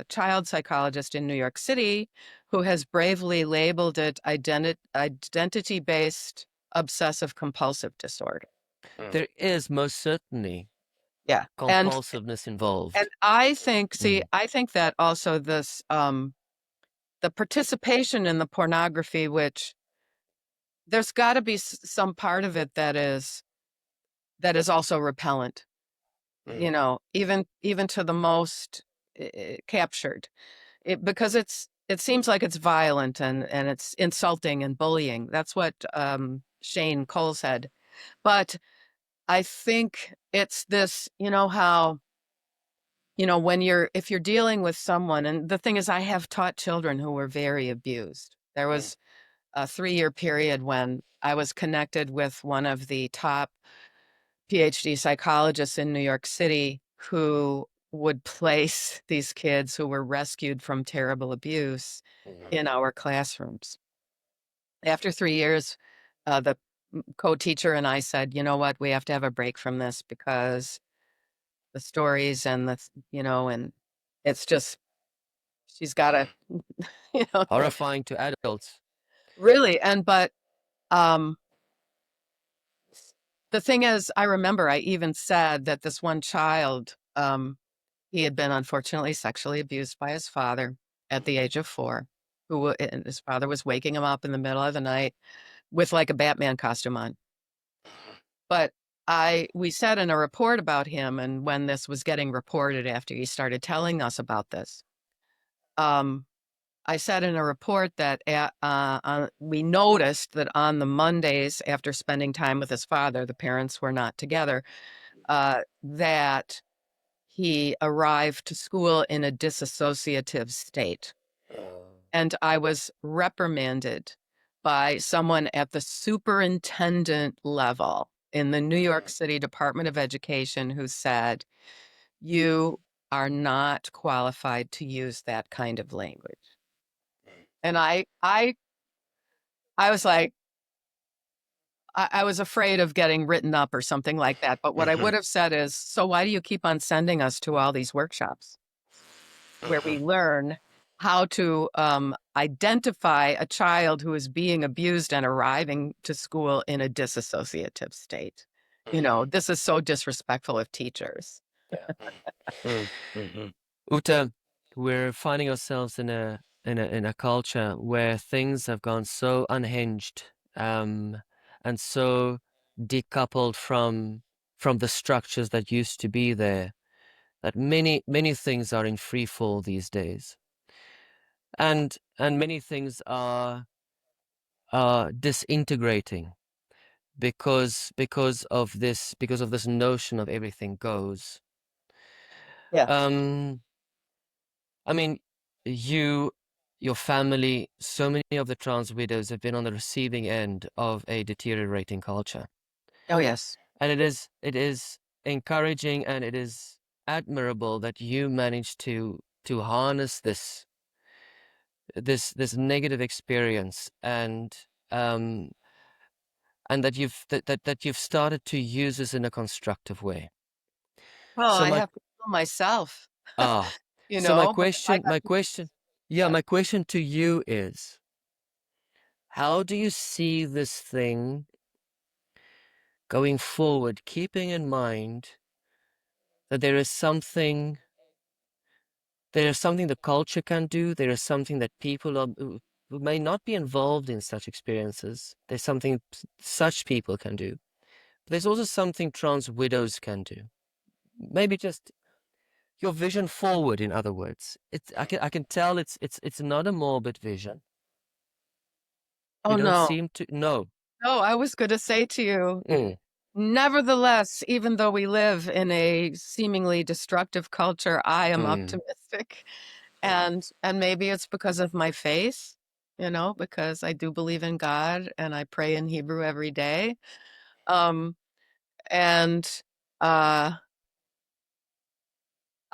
child psychologist in New York City who has bravely labeled it identity-based obsessive compulsive disorder. There is most certainly Yeah. compulsiveness involved. And I think, I think that also this, the participation in the pornography, which there's got to be some part of it that is also repellent. Even to the most captured, because it seems like it's violent and it's insulting and bullying. That's what Shane Cole said. But I think it's this, how, if you're dealing with someone, and the thing is, I have taught children who were very abused. There was a 3-year period when I was connected with one of the top PhD psychologists in New York City who would place these kids who were rescued from terrible abuse in our classrooms. After 3 years, the co-teacher and I said, you know what, we have to have a break from this because the stories and and it's just, she's got to, Horrifying to adults. really. But the thing is, I remember I even said that this one child, he had been unfortunately sexually abused by his father at the age of 4, and his father was waking him up in the middle of the night with like a Batman costume on. But we said in a report about him, and when this was getting reported after he started telling us about this, I said in a report that we noticed that on the Mondays after spending time with his father, the parents were not together, that he arrived to school in a disassociative state. And I was reprimanded by someone at the superintendent level in the New York City Department of Education who said, you are not qualified to use that kind of language. And I was like, I was afraid of getting written up or something like that. But what I would have said is, so why do you keep on sending us to all these workshops where we learn how to identify a child who is being abused and arriving to school in a disassociative state? This is so disrespectful of teachers. Ute, we're finding ourselves in a culture where things have gone so unhinged, and so decoupled from the structures that used to be there, that many things are in free fall these days, and many things are disintegrating because of this notion of everything goes. Yeah. I mean, your family, so many of the trans widows have been on the receiving end of a deteriorating culture. Oh, yes. And it is encouraging and it is admirable that you managed to harness this negative experience and that you've started to use this in a constructive way. Well, So I my have to kill myself, so my because I got question yeah. my question to you is, how do you see this thing going forward, keeping in mind that there is something the culture can do, there is something that people who may not be involved in such experiences, there's something such people can do. But there's also something trans widows can do. Maybe just your vision forward, in other words. I can tell it's not a morbid vision. Oh, You don't no. seem to no. No, I was going to say to you, Mm, nevertheless, even though we live in a seemingly destructive culture, I am mm, optimistic. And maybe it's because of my faith, because I do believe in God and I pray in Hebrew every day. Um, and uh,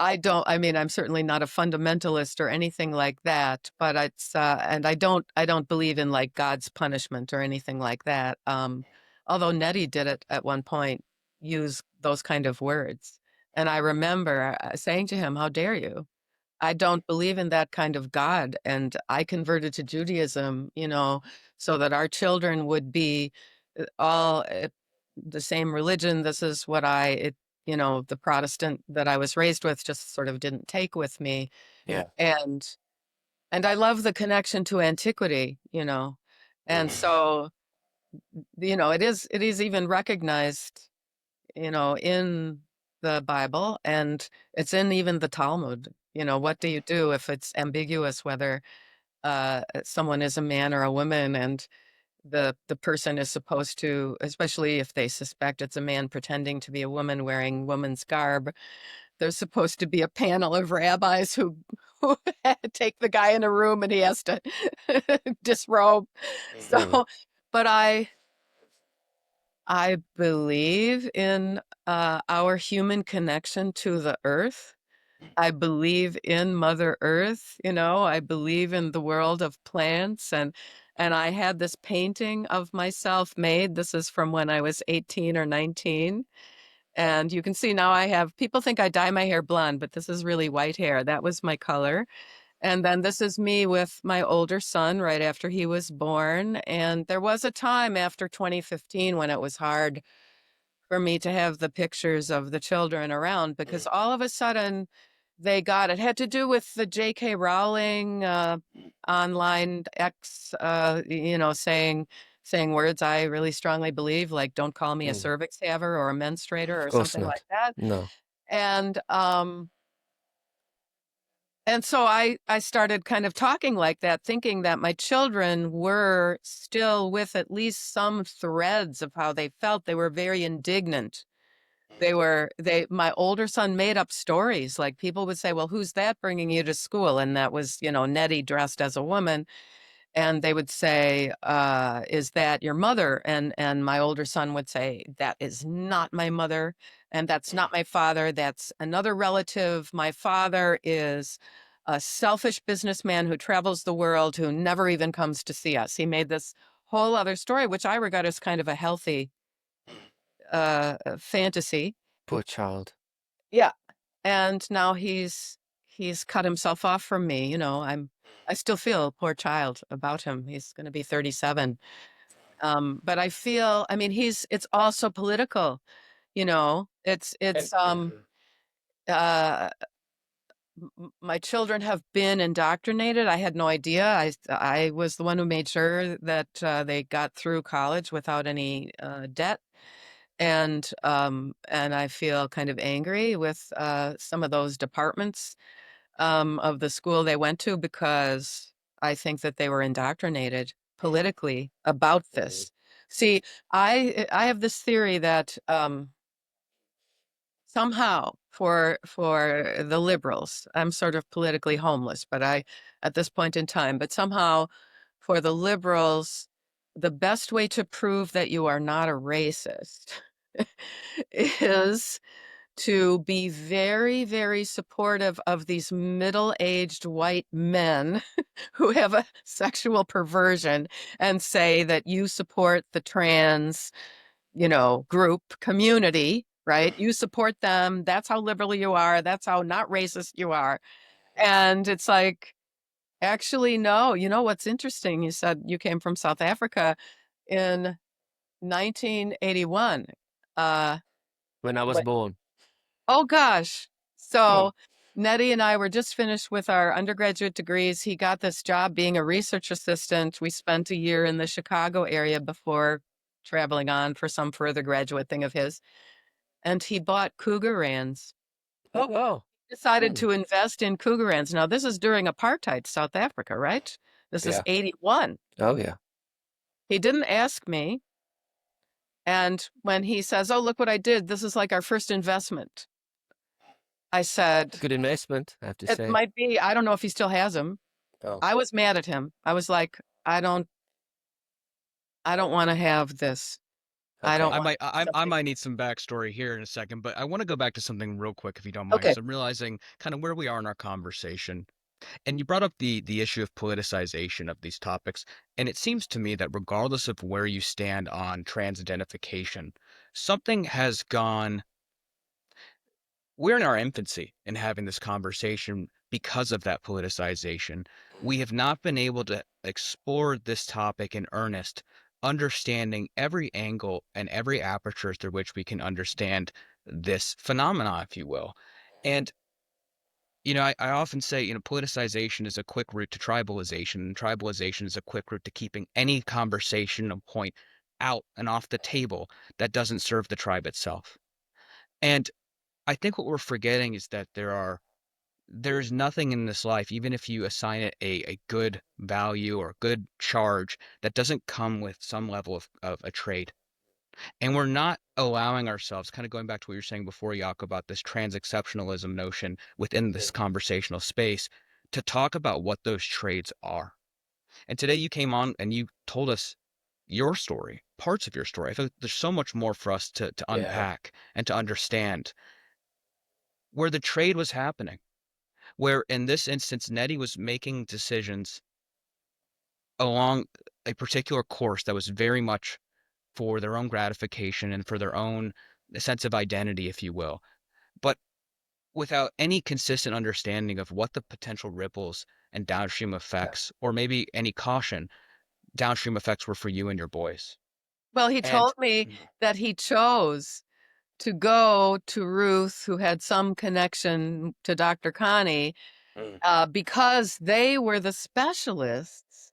I mean, I'm certainly not a fundamentalist or anything like that, but and I don't believe in like God's punishment or anything like that. Although Nettie did it at one point, use those kind of words. And I remember saying to him, "How dare you? I don't believe in that kind of God." And I converted to Judaism, so that our children would be all the same religion. This is what the Protestant that I was raised with just sort of didn't take with me. yeah. And I love the connection to antiquity, and so, it is even recognized, in the Bible, and it's in even the Talmud. What do you do if it's ambiguous whether someone is a man or a woman, and the person is supposed to, especially if they suspect it's a man pretending to be a woman wearing woman's garb, there's supposed to be a panel of rabbis who take the guy in a room and he has to disrobe. So, but I believe in our human connection to the earth. I believe in Mother Earth, I believe in the world of plants, and I had this painting of myself made. This is from when I was 18 or 19. And you can see now people think I dye my hair blonde, but this is really white hair. That was my color. And then this is me with my older son right after he was born. And there was a time after 2015 when it was hard for me to have the pictures of the children around, because all of a sudden it had to do with the J.K. Rowling online saying words I really strongly believe, like don't call me a cervix haver or a menstruator Of or course something not. like that. No. And so I started kind of talking like that, thinking that my children were still with at least some threads of how they felt. They were very indignant. My older son made up stories. Like people would say, "Well, who's that bringing you to school?" And that was, Nettie dressed as a woman. And they would say, "Is that your mother?" And my older son would say, "That is not my mother. And that's not my father. That's another relative. My father is a selfish businessman who travels the world, who never even comes to see us." He made this whole other story, which I regard as kind of a healthy fantasy. Poor child. Yeah. And now he's cut himself off from me. I still feel poor child about him. He's going to be 37. But I mean, it's also political. You know, it's uh my children have been indoctrinated. I had no idea. I was the one who made sure that they got through college without any debt, and I feel kind of angry with some of those departments of the school they went to, because I think that they were indoctrinated politically about this. See, I have this theory that somehow for the liberals, I'm sort of politically homeless, but at this point in time, but somehow for the liberals, the best way to prove that you are not a racist is to be very, very supportive of these middle-aged white men who have a sexual perversion, and say that you support the trans, group community, right? You support them. That's how liberal you are. That's how not racist you are. And it's like, actually, no. You know what's interesting? You said you came from South Africa in 1981. When I was What? born. Oh, gosh. So Nettie and I were just finished with our undergraduate degrees. He got this job being a research assistant. We spent a year in the Chicago area before traveling on for some further graduate thing of his. And he bought Cougarans. Oh, wow. Decided Mm. to invest in Cougarans. Now, this is during apartheid South Africa, right? This is Yeah. 81. Oh, yeah. He didn't ask me. And when he says, "Oh, look what I did. This is like our first investment," I said, Good investment, I have to "It say. might be. I don't know if he still has them." Oh. I was mad at him. I was like, I don't want to have this. I Okay. don't I want something. might need some backstory here in a second, but I want to go back to something real quick if you don't mind, Okay. because I'm realizing kind of where we are in our conversation. And you brought up the issue of politicization of these topics, and it seems to me that regardless of where you stand on trans identification, something has gone. We're in our infancy in having this conversation because of that politicization. We have not been able to explore this topic in earnest, understanding every angle and every aperture through which we can understand this phenomena, if you will. And I often say, politicization is a quick route to tribalization, and tribalization is a quick route to keeping any conversation or point out and off the table that doesn't serve the tribe itself. And I think what we're forgetting is that there's nothing in this life, even if you assign it a good value or a good charge, that doesn't come with some level of a trade. And we're not allowing ourselves, kind of going back to what you were saying before, Jaco, about this trans exceptionalism notion within this conversational space, to talk about what those trades are. And today you came on and you told us your story, parts of your story. I feel like there's so much more for us to unpack and to understand where the trade was happening, where in this instance, Nettie was making decisions along a particular course that was very much for their own gratification and for their own sense of identity, if you will, but without any consistent understanding of what the potential ripples and downstream effects, or maybe any caution, downstream effects were for you and your boys. Well, he And told me that he chose to go to Ruth, who had some connection to Dr. Connie, because they were the specialists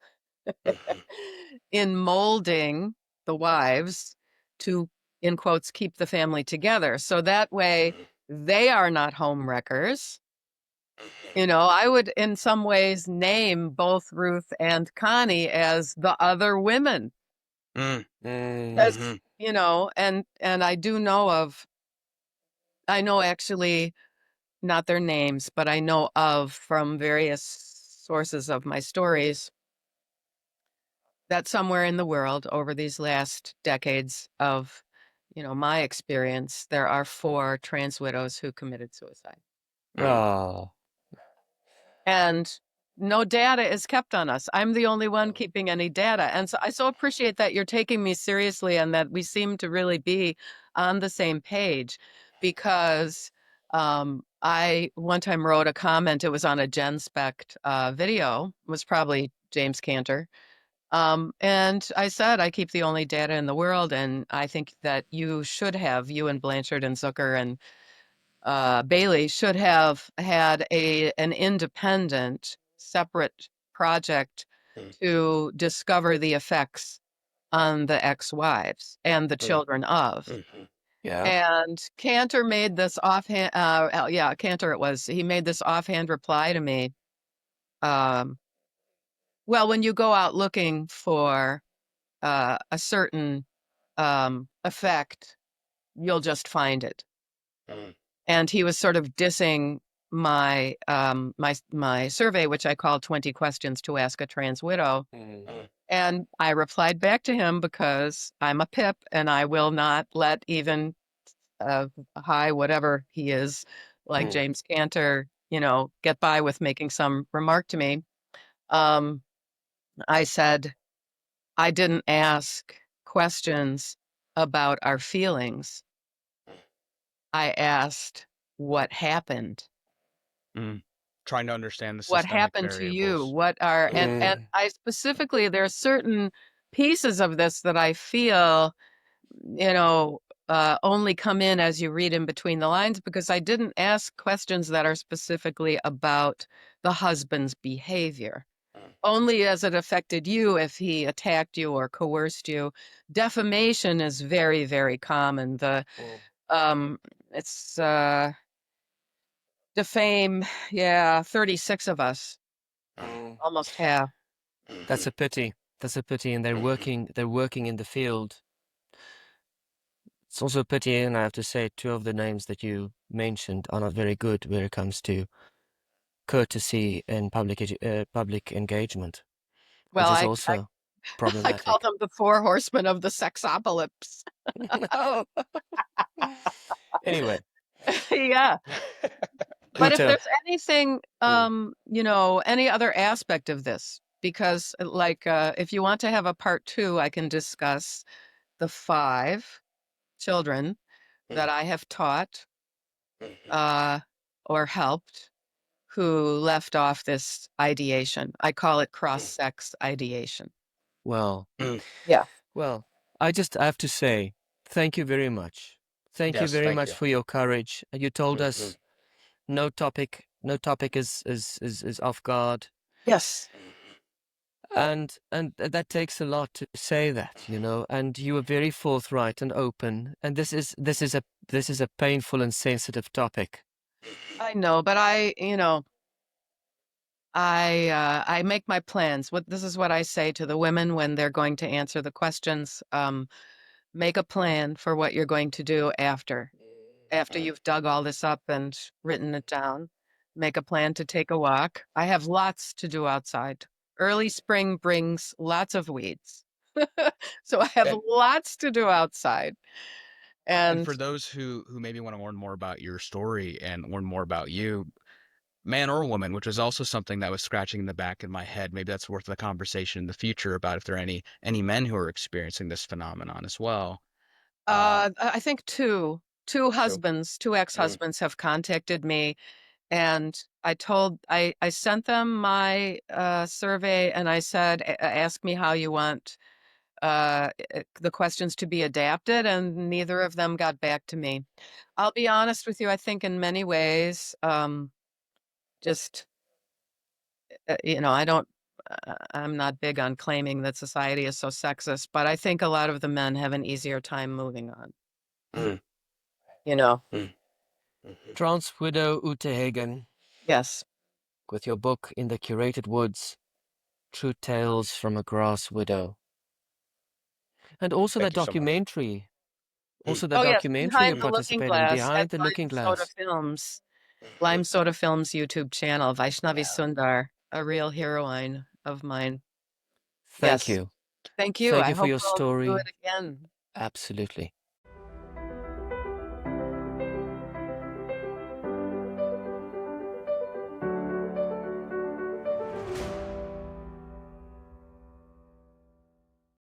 in molding the wives to, in quotes, keep the family together. So that way they are not home wreckers. I would in some ways name both Ruth and Connie as the other women. As, and I do know I know actually not their names, but I know of from various sources of my stories that somewhere in the world over these last decades of, my experience, there are 4 trans widows who committed suicide. Oh. And no data is kept on us. I'm the only one keeping any data. And so I so appreciate that you're taking me seriously and that we seem to really be on the same page, because I one time wrote a comment. It was on a GenSpect video. It was probably James Cantor. And I said, I keep the only data in the world, and I think that you and Blanchard and Zucker and Bailey should have had an independent, separate project to discover the effects on the ex-wives and the children of. Yeah. And Cantor made this offhand, Cantor it was, he made this offhand reply to me. Well, when you go out looking for a certain effect, you'll just find it. And he was sort of dissing my my survey, which I called 20 Questions to Ask a Trans Widow. And I replied back to him because I'm a pip and I will not let even high whatever he is, like James Cantor, get by with making some remark to me. I said, I didn't ask questions about our feelings. I asked what happened. Trying to understand the What systemic happened to you? variables. What are and I specifically, there are certain pieces of this that I feel, only come in as you read in between the lines, because I didn't ask questions that are specifically about the husband's behavior. Only as it affected you, if he attacked you or coerced you. Defamation is very, very common. It's defame, 36 of us, almost half. That's a pity. That's a pity, and they're working in the field. It's also a pity, and I have to say, two of the names that you mentioned are not very good when it comes to courtesy and public engagement, Well, which is I also I problematic. call them the 4 horsemen of the sexopolis. Anyway, Yeah. But if Ute, there's anything, any other aspect of this, because if you want to have a part 2, I can discuss the 5 children that I have taught or helped who left off this ideation. I call it cross-sex ideation. well, Yeah. well, I have to say, thank you very much. Thank you Yes, very thank much you. for your courage. You told us no topic is off guard. Yes. And that takes a lot to say that, and you were very forthright and open. And this is a painful and sensitive topic. I know, but I make my plans. This is what I say to the women when they're going to answer the questions. Make a plan for what you're going to do after you've dug all this up and written it down. Make a plan to take a walk. I have lots to do outside. Early spring brings lots of weeds. So I have And- lots to do outside. And And for those who maybe want to learn more about your story and learn more about you, man or woman, which is also something that was scratching in the back of my head. Maybe that's worth a conversation in the future about if there are any men who are experiencing this phenomenon as well. I think two husbands, two ex-husbands have contacted me, and I sent them my survey, and I said, ask me how you want the questions to be adapted, and neither of them got back to me. I'll be honest with you, I think in many ways, just, I'm not big on claiming that society is so sexist, but I think a lot of the men have an easier time moving on. Trans widow Ute Heggen, Yes. with your book In The Curated Woods, True Tales from a Grass Widow. And also Thank that you so much. documentary. Also the Oh, yes, documentary you Behind the Looking participated in, Glass Behind at the Lime Looking Soda Glass. Films. Lime Soda Films YouTube channel, Vaishnavi Sundar, a real heroine of mine. Thank Yes. you. Thank you. Thank I you for hope your we'll do story. it again. Absolutely.